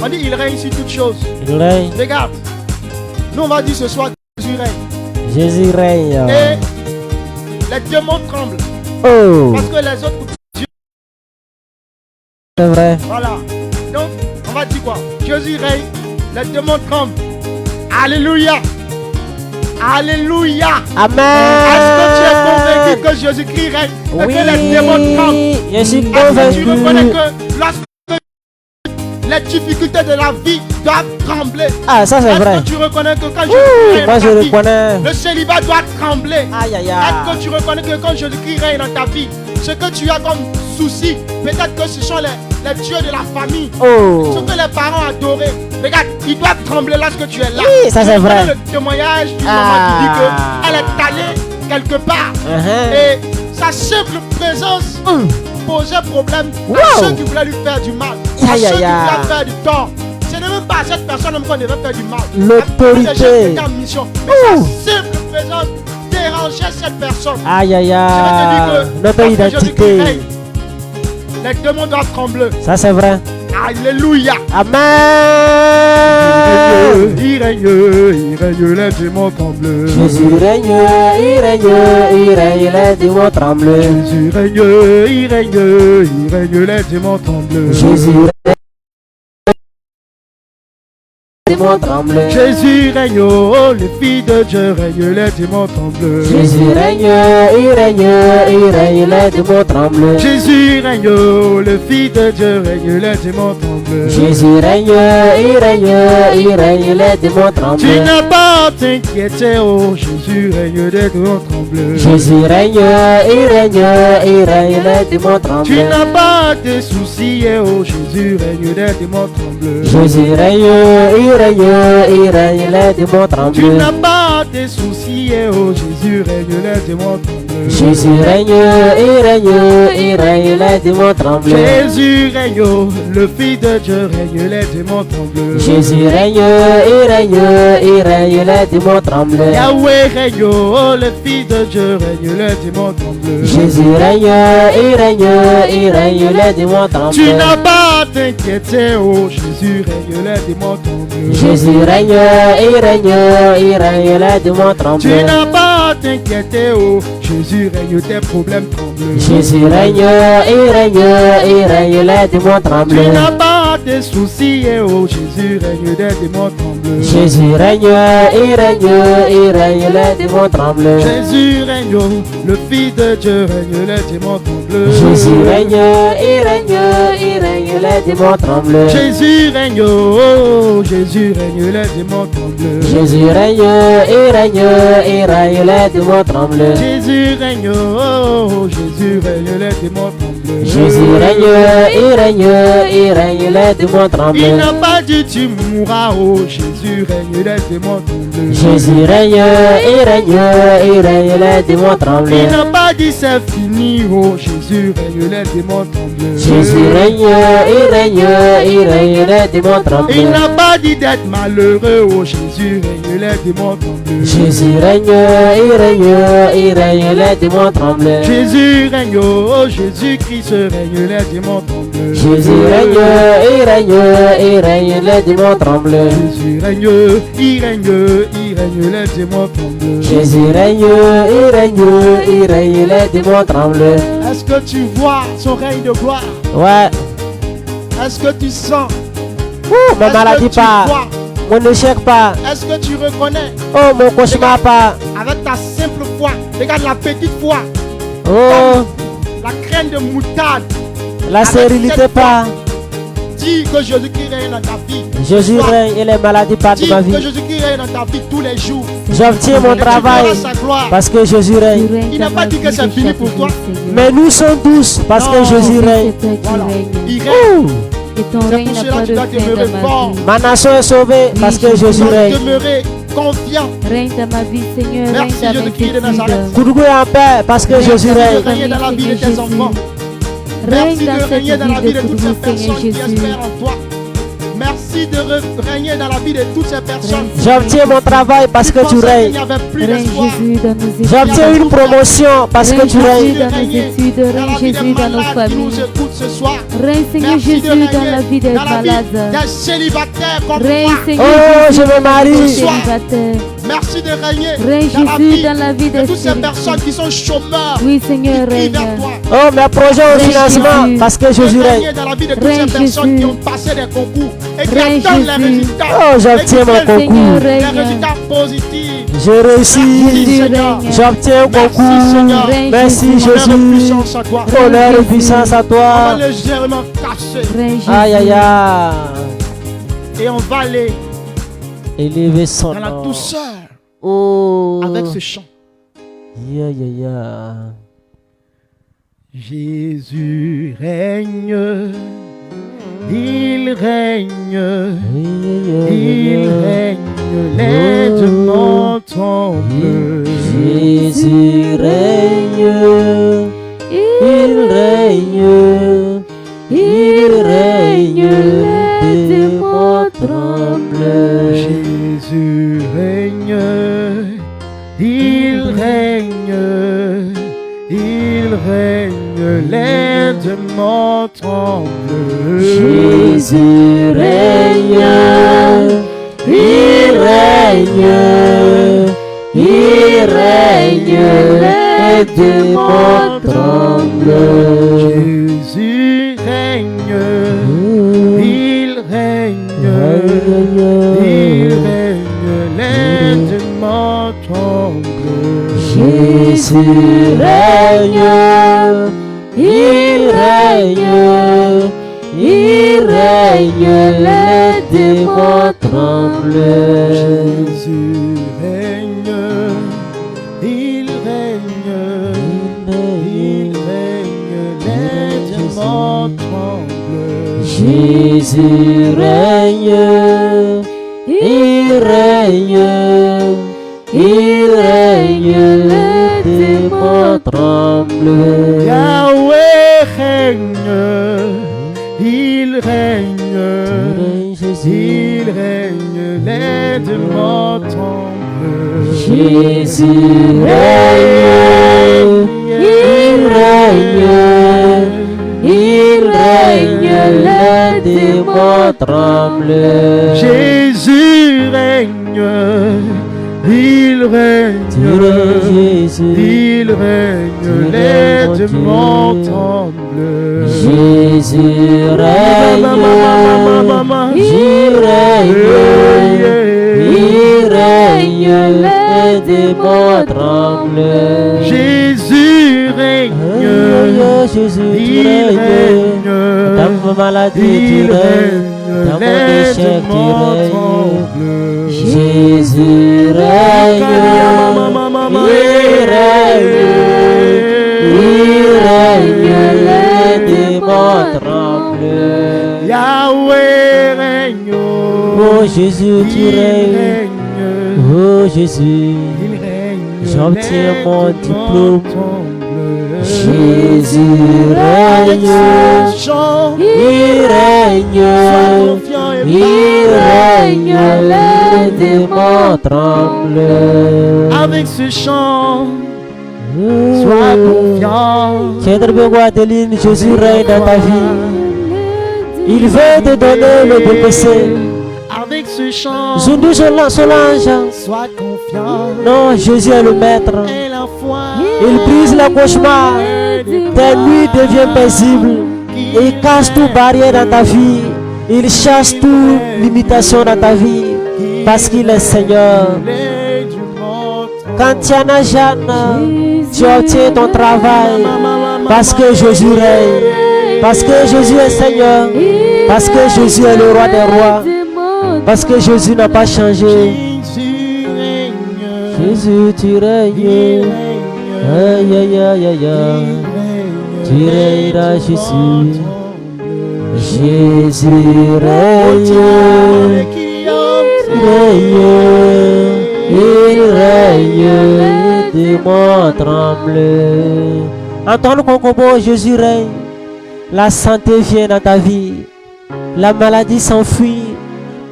On dit il règne sur toutes choses. Il règne. Regarde, nous on va dire ce soir Jésus règne. Jésus règne. Et les démons tremblent Oh, parce que les autres Dieu. c'est vrai. Voilà. Donc on va dire quoi? Jésus règne, les démons tremblent. Alléluia. Alléluia. Amen. Est-ce que tu es convaincu que Jésus-Christ règne et que les démons tremblent? Je suis Est-ce que tu reconnais convaincu. que lorsque les difficultés de la vie doivent trembler. Ah, ça c'est vrai. Est-ce que tu reconnais que quand Ouh, Jésus moi règne je dans ta vie, reconnais. le célibat doit trembler? Aïe aïe Est-ce que aïe. tu reconnais que quand Jésus-Christ règne dans ta vie, ce que tu as comme souci, peut-être que ce sont les dieux de la famille, ce Oh. que les parents adoraient. Regarde, ils doivent trembler lorsque tu es là. Oui, ça, c'est Tu vrai. reconnais le témoignage d'une Ah. maman qui dit qu'elle est allée quelque part et sa simple présence posait problème Wow. à ceux qui voulaient lui faire du mal, à Aïe, ceux aïe, qui aïe. voulaient faire du tort. Ce n'est même pas à cette personne même qu'on devait faire du mal. L'autorité. Les gens qui étaient en mission, mais sa simple présence dérangeait cette personne. Aïe aïe Je aïe. vais te dire que Notre lorsque Jésus-Christ identité. règne, les démons doivent trembler. Ça c'est vrai. Alléluia. Amen. Il règne, les démons tremblent. Jésus règne, il règne, il règne, les démons tremblent. Jésus règne, les démons tremblent. Jésus règne, les démons tremblent. Jésus règne, oh, le Fils de Dieu règne, les démons tremblent. Jésus règne, il règne, il règne, les démons tremblent. Jésus règne, oh, le Fils de Dieu règne, les démons tremblent. Jésus règne, il règne, il règne, les démons tremblent. Tu n'as pas à t'inquiéter, oh, Jésus règne, les démons tremblent. Jésus règne, il règne, il règne, les démons tremblent. Tu n'as pas à te soucier, oh, Jésus règne, les démons tremblent. Jésus règne, il règne, il règne, les démons Tu tremblent. n'as pas à te soucier, oh, Jésus règne, les démons tremblent. Jésus règne, il règne, il règne, les démons tremblent. Jésus règne, oh, le Fils de Dieu règne, les démons tremblent. Jésus règne, il règne, il règne, les démons tremblent. Yahweh règne, oh, le Fils de Dieu règne, les démons tremblent. Jésus règne, il règne, il règne, les démons tremblent. Tu n'as pas à t'inquiéter, oh, Jésus règne, les démons tremblent. Jésus règne, il règne, il règne, les démons tremblent. Tu n'as pas à t'inquiéter, oh, Jésus règne, tes problèmes tremblent. Jésus règne, il règne, il règne, les démons Tu tremblent. n'as pas à te soucier, oh, Jésus règne, des démons tremblent. Jésus règne, il règne, il règne, les démons tremblent. Jésus règne, oh, le Fils de Dieu règne, les démons tremblent. Jésus règne, il règne, il règne, les démons tremblent. Jésus règne, oh, Jésus règne, les démons tremblent. Jésus règne, il règne, il règne, les démons tremblent. Jésus règne, oh, Jésus règne, les démons tremblent. Jésus règne, il règne, il règne, les démons Il tremblent. n'a pas dit tu mourras, oh, Jésus règne, les démons tremblent. Jésus règne, il règne, il règne, les démons Il tremblent. n'a pas dit c'est fini, oh, Jésus règne, les démons tremblent. Jésus règne, il règne, il règne, les démons Il tremblent. n'a pas dit d'être malheureux, oh, Jésus règne, les démons tremblent. Jésus règne, il règne, il règne, les démons tremblent. Jésus règne, oh, Jésus-Christ règne, les démons tremblent. Jésus règne, il règne, il règne, les démons tremblent. Jésus règne, il règne, les démons tremblent. Jésus règne, il règne, il règne, les démons tremblent. Est-ce que tu vois son règne de gloire? Ouais. Est-ce que tu sens? Ma Est-ce que maladie tu pas, vois? mon échec pas, Est-ce que tu reconnais oh mon cauchemar pas, avec ta simple foi? Regarde la petite foi, oh la graine de moutarde. la stérilité pas. Dis que Jésus-Christ règne dans ta vie. Jésus Toi, règne et les maladies partent de dis ma que vie. Jésus-Christ règne dans ta vie tous les jours. J'obtiens mon Et tu travail verras sa gloire. parce que Jésus règne. Il n'a pas dit que c'est fini pour toi. Mais nous sommes tous parce que Non. Jésus règne. Voilà. Il règne. Ouh. Et ton C'est règne pour n'a cela pas que tu de dois fin demeurer dans fort. ma vie. Ma nation est sauvée parce que Tu Jésus dois règne. demeurer confiant. Règne dans ma vie, Seigneur. Merci, Règne dans mes Jésus-Christ de Nazareth. études. Koudou est en paix parce que Jésus Merci de règne. régner dans la vie de tes enfants. Règne Merci dans de cette régner dans la vie vie de de toutes ces Kourou, Seigneur personnes qui Jésus. espèrent en toi. Merci de régner dans la vie de toutes ces personnes. J'obtiens mon travail parce que tu pensaient qu'il règnes. n'y avait plus Règne d'espoir. Jésus dans nos études. J'obtiens une promotion parce que Règne tu règnes. Jésus dans nos études. Dans Règne la vie des Jésus dans nos malades qui nous familles. écoutent ce soir. Règne Seigneur Merci de Jésus régner dans la vie des dans la vie malades. des célibataires comme Règne moi. Seigneur Oh, Jésus je me dans la vie marie. des célibataires. Merci de régner Règne dans la Jésus vie dans la vie de des toutes ces personnes qui sont chômeurs. Oui, Seigneur, Qui crient règne. vers toi. Oh, mes projets au Règne financement, Jésus. parce que Jésus De règne. régner dans la vie de toutes Règne ces personnes Jésus. qui ont passé des concours et qui Règne attendent les Jésus. résultats. Oh, j'obtiens Et qui mon veulent concours. Seigneur, les règne. résultats positifs. Je réussis. Jésus Seigneur. règne. J'obtiens un Merci, concours. Seigneur. Règne Merci Jésus. Honneur et Jésus. puissance à toi. Honneur et Jésus. puissance à On va toi. légèrement casser Règne Jésus. Aïe aïe aïe. et on va aller Élever son dans la nom. douceur Oh. avec ce chant. Ya ya ya. Jésus règne, il règne, il règne, les démons tremblent. Jésus règne, il règne, il règne, les démons tremblent. Jésus règne, il règne, il règne, les démons tremblent. Jésus règne, il règne, il règne, les démons tremblent. Jésus règne, il règne, il règne, les démons tremblent. Jésus règne, il règne, il règne, les démons tremblent. Jésus règne, il règne, il règne, les démons tremblent. Jésus règne, il règne, il règne, les démons tremblent. Yahweh règne, il règne, Jésus, il règne, les démons tremblent. Jésus règne, il règne, il règne, les démons tremblent. Jésus règne, il règne, Jésus, il règne, les démons tremblent. Jésus règne, il règne, il règne, les démons tremblent. Jésus règne, Jésus, tu il règnes. règne, Dans ma maladie, tu il règnes. règne, Dans mon les échec, tu démons règnes. tremblent. Jésus règne, il règne, il règne, les démons tremblent. Yahweh règne, Oh Jésus, tu il règnes. règne, Oh Jésus, il règne, j'obtiens les mon démons diplôme. tremblent. Jésus règne, Chant, il règne, sois confiant et il règne, les démons tremblent. avec ce chant, sois confiant. Kendra Adeline, Jésus règne dans ta vie. Il veut te donner le BPC. Avec ce chant, Zundu Solange. sois confiant. Non, Jésus est le maître. Et la foi, Il brise les cauchemars. Tes nuits deviennent paisibles. Il casse toute barrière dans ta vie. Il chasse toute limitation dans ta vie. Parce qu'il est Seigneur. les du monde. Quand Tiana Jeanne, tu obtiens ton travail. Parce que Jésus règne. Parce que Jésus est Seigneur. Parce que Jésus est le roi des rois. Parce que Jésus n'a pas changé. Jésus règne, Jésus, tu règnes. Aïe, aïe, aïe, aïe, aïe. Tu règneras, Jésus. Jésus règne. Il règne. Il règne. Les démons tremblent. Entends-le, Konkobo, Jésus règne. La santé vient dans ta vie. La maladie s'enfuit.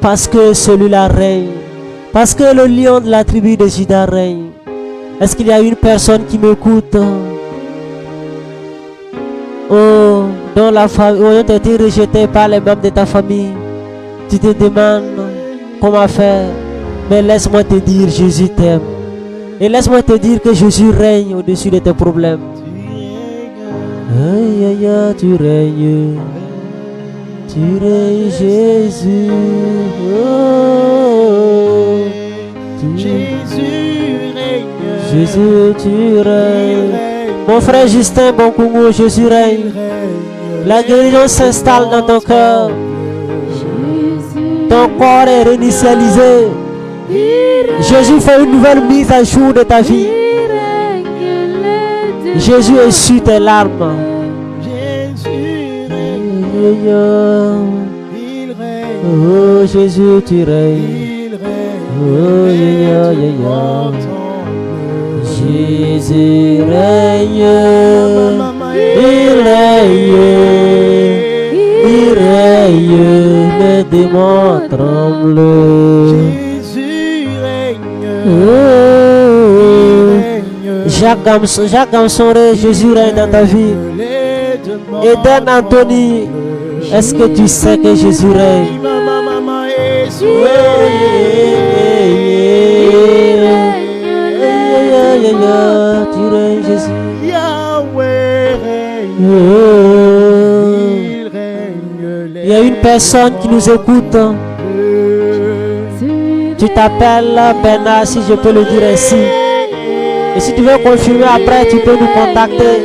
Parce que celui-là règne. Parce que le lion de la tribu de Juda règne. Est-ce qu'il y a une personne qui m'écoute? Oh, dont la famille a été rejetée par les membres de ta famille. Tu te demandes comment faire. Mais laisse-moi te dire, Jésus t'aime. Et laisse-moi te dire que Jésus règne au-dessus de tes problèmes. Aïe, aïe, aïe, tu règnes. Tu règnes, Jésus. Oh, Jésus règne. Jésus, tu règnes. Mon frère Justin, bon Congo, Jésus règne. La guérison s'installe dans ton cœur. Ton corps est réinitialisé. Jésus fait une nouvelle mise à jour de ta vie. Jésus essuie tes larmes. Jésus règne. Il règne. Oh Jésus, tu règnes. Il règne. Oh, yeah, yeah, yeah. Jésus règne. Il règne. Il règne. Les démons tremblent. Jésus règne. Jacques Gamson, Jésus règne dans ta vie. Eden Anthony, est-ce que tu sais que Jésus règne? Tu règnes, Jésus. Il y a une personne qui nous écoute. Tu t'appelles Bernard, si je peux le dire ainsi. Et si tu veux confirmer après, tu peux nous contacter.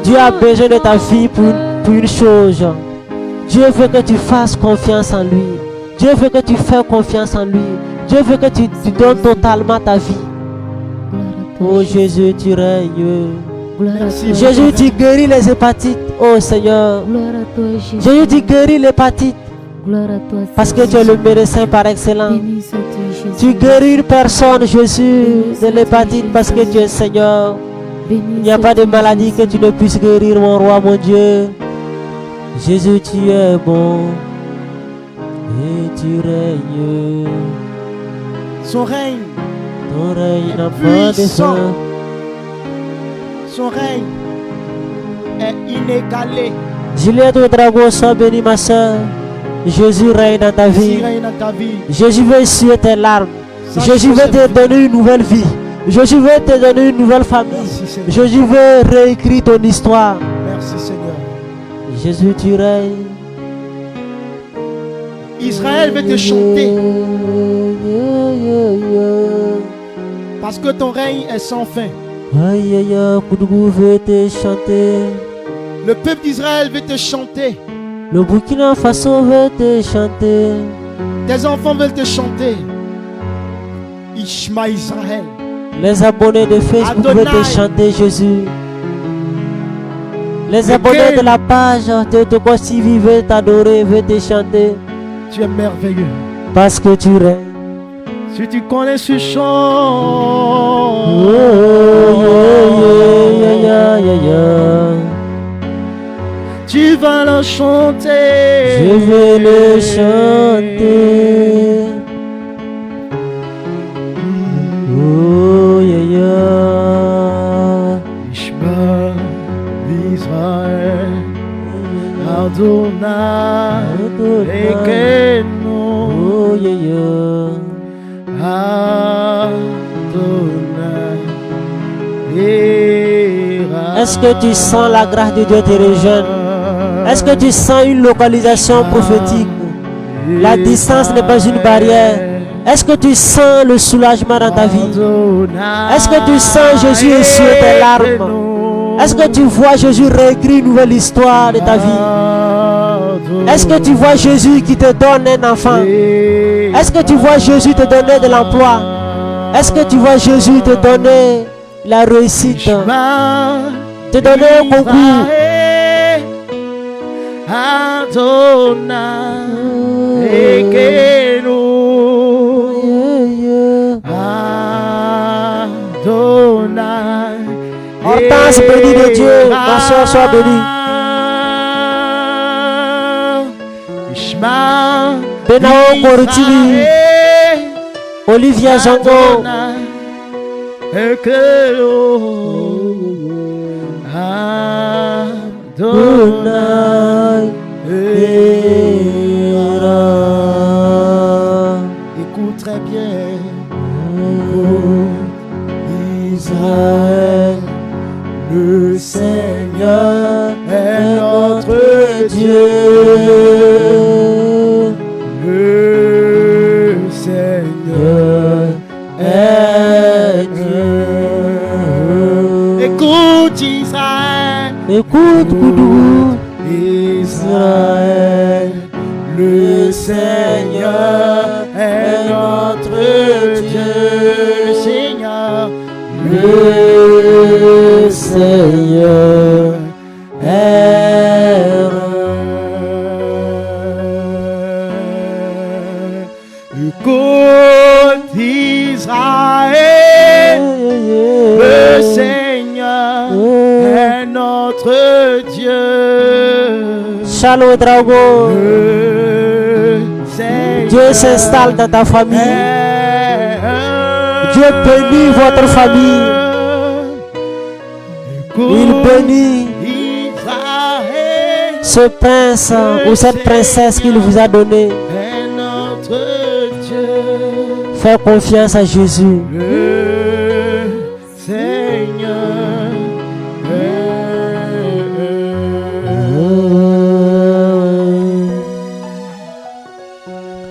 Dieu a besoin de ta vie pour une chose. Dieu veut que tu fasses confiance en lui. Dieu veut que tu fasses confiance en lui. Dieu veut que tu donnes totalement ta vie. Oh Jésus, tu règnes. Jésus, tu guéris les hépatites. Oh Seigneur. Jésus, tu guéris l'hépatite. Parce que tu es le médecin par excellence. Tu guéris une personne, Jésus, de l'hépatite parce que tu es Seigneur. Il n'y a pas de maladie que tu ne puisses guérir, mon roi, mon Dieu. Jésus, tu es bon et tu règnes. Son règne. Ton règne n'a pas de fin. Son règne est inégalé. Juliette Ouedraogo, sois bénie, ma soeur. Jésus règne dans ta vie. Jésus veut essuyer tes larmes. Jésus veut te donner une nouvelle vie. Jésus veut te donner une nouvelle famille. Jésus veut réécrire ton histoire. Merci Seigneur. Jésus, tu règnes. Israël veut te chanter. Parce que ton règne est sans fin. Aïe aïe aïe, Koudougou veut te chanter. Le peuple d'Israël veut te chanter. Le Burkina Faso veut te chanter. Tes enfants veulent te chanter. Ishma Israël. Les abonnés de Facebook veulent te chanter, Jésus. Les abonnés de la page de Togo TV veulent t'adorer, veulent te chanter. Tu es merveilleux. Parce que tu règnes. Si tu connais ce chant, tu vas le chanter. Je vais le chanter. Oh yeah yeah. Ishma Israël, Adonai, Ekeno. Oh yeah yeah. Est-ce que tu sens la grâce de Dieu te rejoindre? Est-ce que tu sens une localisation prophétique? La distance n'est pas une barrière. Est-ce que tu sens le soulagement dans ta vie? Est-ce que tu sens Jésus essuyer tes larmes? Est-ce que tu vois Jésus réécrire une nouvelle histoire de ta vie? Est-ce que tu vois Jésus qui te donne un enfant? Est-ce que tu vois Jésus te donner de l'emploi? Est-ce que tu vois Jésus te donner la réussite? Te donner un concours? Hortense, bénie de Dieu, ma soeur, sois bénie. Benao Korutili, Olivia Zongo, Adonai, écoute très bien. Israël, le Seigneur est notre Dieu. Le Seigneur est Dieu. Écoute Israël, Écoute, Koudou. Israël, le Seigneur est notre Dieu. Le Seigneur, Le Seigneur est écoute Israël, le Seigneur est notre Dieu. Shalom Drago. Le Seigneur Dieu s'installe dans ta famille. est Dieu bénit votre famille. Il bénit Israël ce prince ou cette princesse qu'il vous a donné. est notre Dieu. Fais confiance à Jésus. Le Seigneur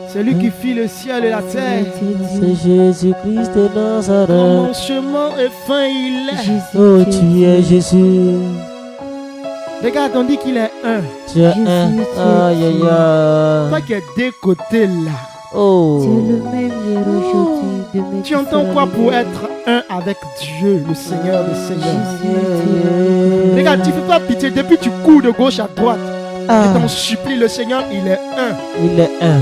c'est lui qui fit le ciel et la terre. C'est Jésus-Christ de Nazareth. Commencement et fin il est. Oh, tu es Jésus. Regarde, on dit qu'il est un. Tu es un. Aïe, aïe, aïe. Toi qui es des côtés là. Oh. Tu es le même hier, aujourd'hui, demain. Tu entends quoi pour être un avec Dieu, le Seigneur des Seigneurs? Regarde, tu ne fais pas pitié. Depuis tu cours de gauche à droite. Et t'en supplie, le Seigneur, il est un. Il est un.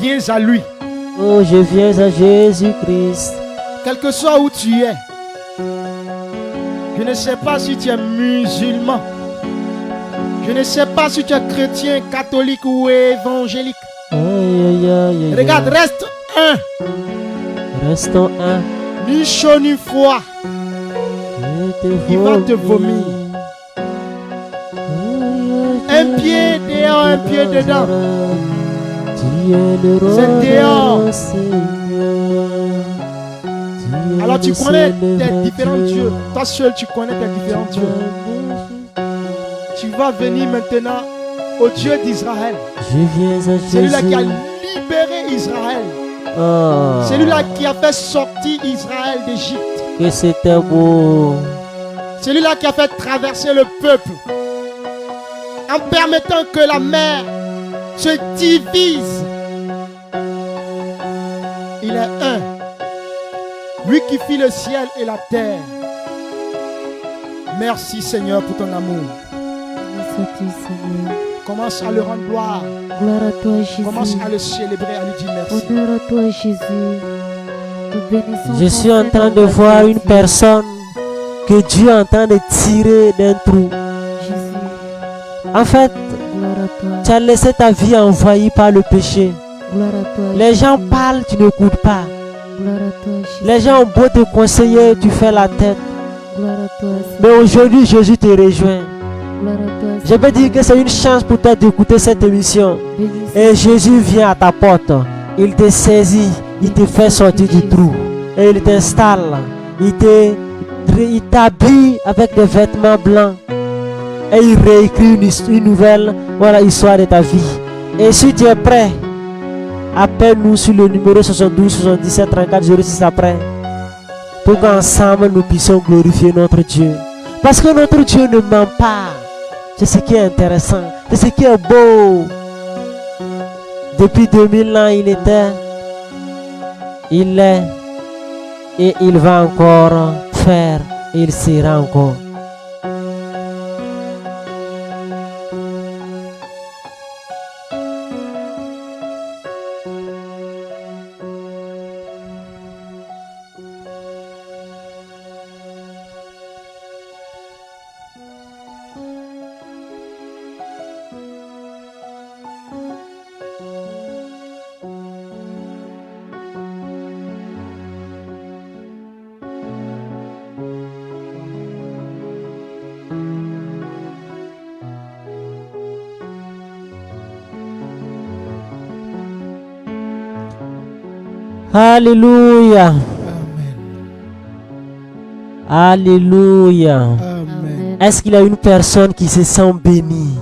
Viens à lui. Oh, je viens à Jésus-Christ. Quel que soit où tu es. Je ne sais pas si tu es musulman. Je ne sais pas si tu es chrétien, catholique ou évangélique. Aïe, aïe, aïe, aïe. Regarde, reste un. Restons un. Ni chaud ni froid. Il va te vomir. Un pied dehors, un pied dedans. C'est dehors. Alors tu connais tes différents dieux. Toi seul tu connais tes différents dieux. Tu vas venir maintenant au Dieu d'Israël. Je viens à Jésus. Celui-là qui a libéré Israël. Oh, Celui-là qui a fait sortir Israël d'Égypte. que c'était beau. Celui-là qui a fait traverser le peuple. En permettant que la mer se divise. Il est un. Lui qui fit le ciel et la terre. Merci Seigneur pour ton amour. Merci à toi, Seigneur. Commence à le rendre gloire. Gloire à toi, Jésus. Commence à le célébrer, à lui dire merci. Honneur à toi, Jésus. Nous bénissons Je ton suis en Saint train nom, de voir Jésus. une personne que Dieu est en train de tirer d'un trou. Jésus, En fait, gloire à toi. tu as laissé ta vie envahie par le péché. Gloire à toi, Les gens Jésus. parlent, tu n'écoutes pas. Gloire à toi, Jésus. Les gens ont beau te conseiller, tu fais la tête. Gloire à toi, Mais Seigneur. aujourd'hui, Jésus te rejoint. Gloire à toi, Je peux dire que c'est une chance pour toi d'écouter cette émission. Béni Et Jésus vient à ta porte. Il te saisit, il te fait sortir du trou. Et il t'installe. Il t'habille avec des vêtements blancs. Et il réécrit une nouvelle histoire de ta vie. Et si tu es prêt, appelle-nous sur le numéro 72 77 34 06 après. Pour qu'ensemble nous puissions glorifier notre Dieu. Parce que notre Dieu ne ment pas. C'est ce qui est intéressant. C'est ce qui est beau. Depuis 2000 ans, il était, il est, et il va encore faire, il sera encore. Alléluia. Amen. Alléluia. Amen. Est-ce qu'il y a une personne qui se sent bénie?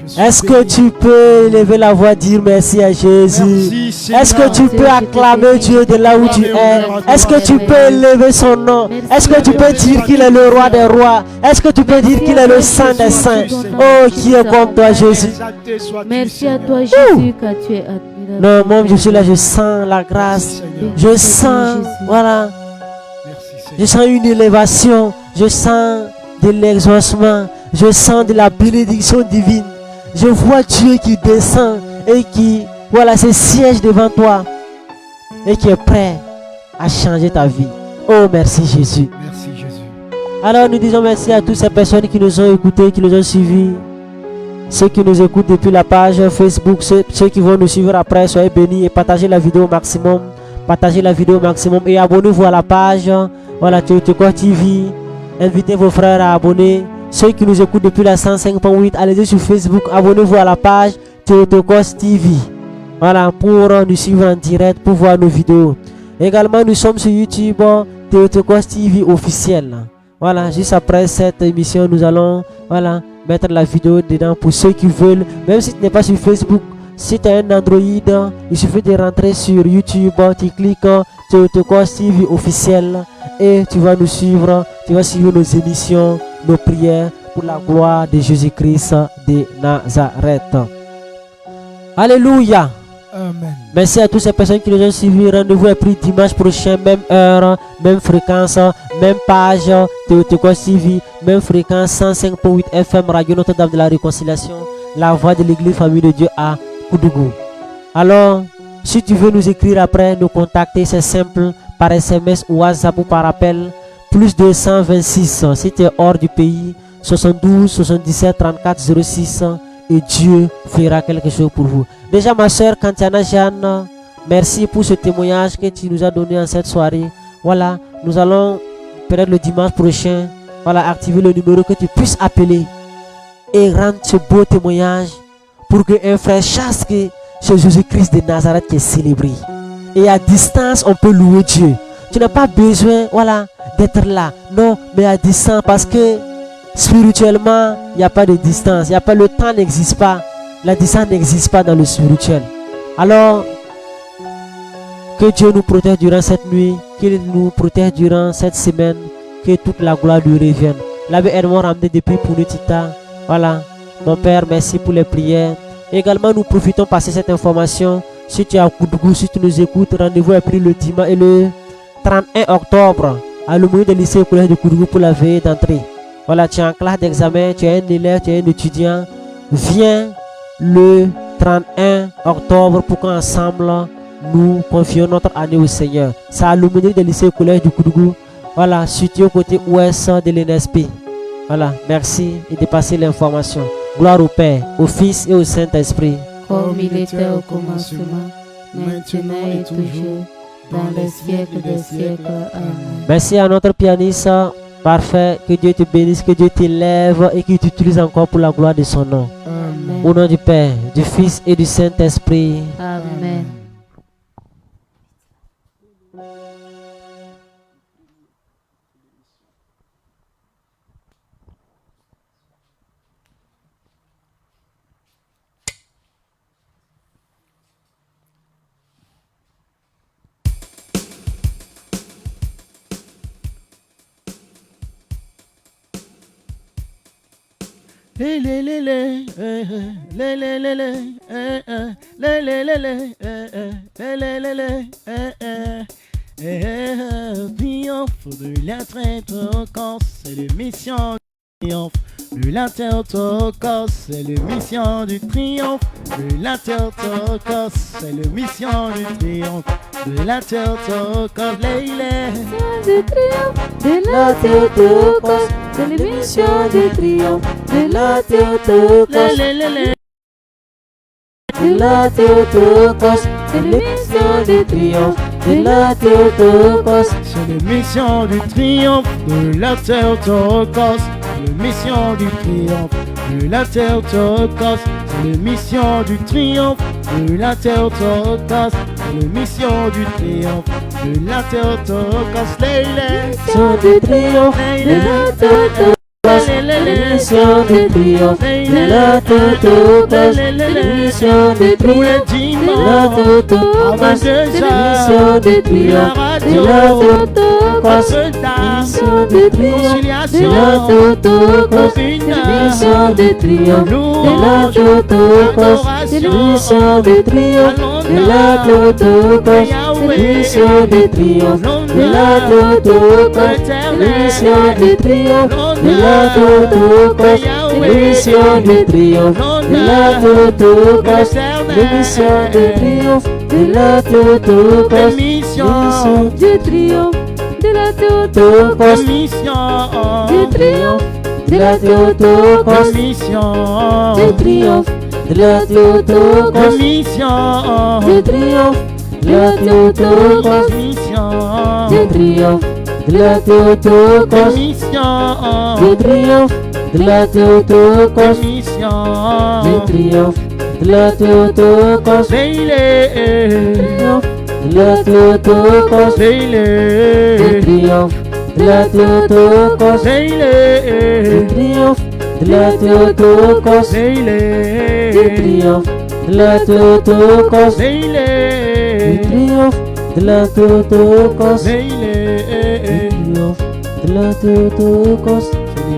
Je suis Est-ce que béni. tu peux lever la voix, dire merci à Jésus? Merci, Seigneur. Est-ce que tu peux acclamer Dieu de là où tu es? Est-ce que tu peux élever son nom? Est-ce que tu peux dire qu'il est le roi des rois? Est-ce que tu peux dire qu'il est le saint des saints? Oh, qui est comme toi, Jésus? Exalté sois-tu, Merci à Seigneur. toi, Jésus, car tu es admirable. Non, moi, je suis là, je sens la grâce. Seigneur. Je sens, voilà, Merci, je Seigneur. sens une élévation. Je sens de l'exaucement. Je sens de la bénédiction divine. Je vois Dieu qui descend et qui, voilà, se siège devant toi et qui est prêt à changer ta vie. Oh, merci Jésus. Merci, Jésus. Alors nous disons merci à toutes ces personnes qui nous ont écoutés, qui nous ont suivis. Ceux qui nous écoutent depuis la page Facebook, ceux qui vont nous suivre après, soyez bénis et partagez la vidéo au maximum. Partagez la vidéo au maximum et abonnez-vous à la page. Voilà, Théotokos TV. Invitez vos frères à abonner. Ceux qui nous écoutent depuis la 105.8, allez sur Facebook, abonnez-vous à la page Théotokos TV. Voilà, pour nous suivre en direct, pour voir nos vidéos. Également, nous sommes sur YouTube, Théotokos TV officiel. Voilà, juste après cette émission, nous allons, voilà, mettre la vidéo dedans pour ceux qui veulent. Même si tu n'es pas sur Facebook, si tu as un Android, il suffit de rentrer sur YouTube, tu cliques Théotokos TV officiel et tu vas nous suivre, tu vas suivre nos émissions, nos prières pour la gloire de Jésus-Christ de Nazareth. Alléluia. Amen. Merci à toutes ces personnes qui nous ont suivis. Rendez-vous est pris dimanche prochain, même heure, même fréquence, même page, Théotokos TV, même fréquence 105.8 FM, Radio Notre-Dame de la Réconciliation, la voix de l'église famille de Dieu à Koudougou. Alors, si tu veux nous écrire après, nous contacter, c'est simple, par SMS ou WhatsApp ou par appel, plus 226, si tu es hors du pays, 72 77 34 06, et Dieu fera quelque chose pour vous. Déjà ma soeur Kantiana Jeanne, merci pour ce témoignage que tu nous as donné en cette soirée. Voilà, nous allons peut-être le dimanche prochain, voilà, activer le numéro que tu puisses appeler et rendre ce beau témoignage pour que un frère chasse que c'est Jésus-Christ de Nazareth qui est célébré. Et à distance, on peut louer Dieu. Tu n'as pas besoin, voilà, d'être là. Non, mais à distance, parce que spirituellement, il n'y a pas de distance. Il y a pas, le temps n'existe pas. La distance n'existe pas dans le spirituel. Alors, que Dieu nous protège durant cette nuit, qu'il nous protège durant cette semaine, que toute la gloire lui revienne. L'abbé Edmond ramené depuis Punitita. Voilà, mon Père, merci pour les prières. Également, nous profitons de passer cette information. Si tu es à Koudougou, si tu nous écoutes, rendez-vous est pris le dimanche et le 31 octobre à l'aumônerie de lycée au collège de Koudougou pour la veillée d'entrée. Voilà, tu es en classe d'examen, tu es un élève, tu es un étudiant. Viens le 31 octobre pour qu'ensemble nous confions notre année au Seigneur. C'est à l'aumônerie de lycée au collège du Koudougou. Voilà, situé au côté ouest de l'NSP. Voilà, merci et de passer l'information. Gloire au Père, au Fils et au Saint-Esprit. Comme il était au commencement, maintenant et toujours, dans les siècles des siècles. Amen. Merci à notre pianiste parfait. Que Dieu te bénisse, que Dieu t'élève et qu'il t'utilise encore pour la gloire de son nom. Amen. Au nom du Père, du Fils et du Saint-Esprit. Amen. Le le le le, le le le le, le le le le, triomphe de la Théotokos, c'est le mission du triomphe. De la Théotokos, c'est le mission du triomphe. De la Théotokos, c'est le mission du triomphe. De la Théotokos, Du triomphe de la Théotokos, c'est l'émission du triomphe de la Théotokos. De la Théotokos, c'est l'émission du triomphe de la Théotokos. c'est le mission du triomphe. De la Théotokos, le mission du triomphe. De la Théotokos, c'est le mission du triomphe. De la Théotokos, c'est la mission du triomphe de l'intertocos. Mission du triomphe de l'intertocos. Mission du triomphe de l'intertocos. Mission du triomphe de l'intertocos. Mission du triomphe de l'intertocos. Mission du triomphe de l'intertocos. Mission du triomphe de l'intertocos. Mission du triomphe de l'intertocos. Mission du triomphe de l'intertocos. Mission du triomphe de l'intertocos. Mission du triomphe de l'intertocos. Mission du triomphe de l'intertocos. Mission du triomphe de la Théotokos. Mission du triomphe De la Théotokos. Mission Du triomphe de la Théotokos. Mission Du triomphe de la Théotokos. Mission Du triomphe de la Théotokos. Mission Du triomphe de la Théotokos. Mission Du triomphe de la Théotokos. Triomphe de la Théotokos. Du triomphe de la Théotokos. Du triomphe de la Théotokos. Du triomphe de la Théotokos. Du triomphe de la Théotokos. Du triomphe de la Théotokos.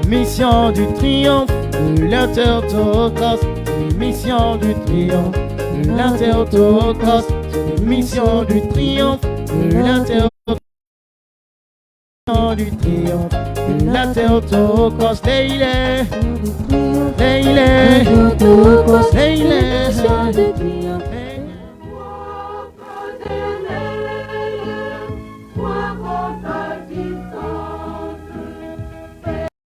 Mission du triomphe de l'intertocos. Mission du triomphe de l'intertocos. Mission du triomphe de l'intertocos. Du triomphe de l'intertocos. Théotokos. Mission du triomphe.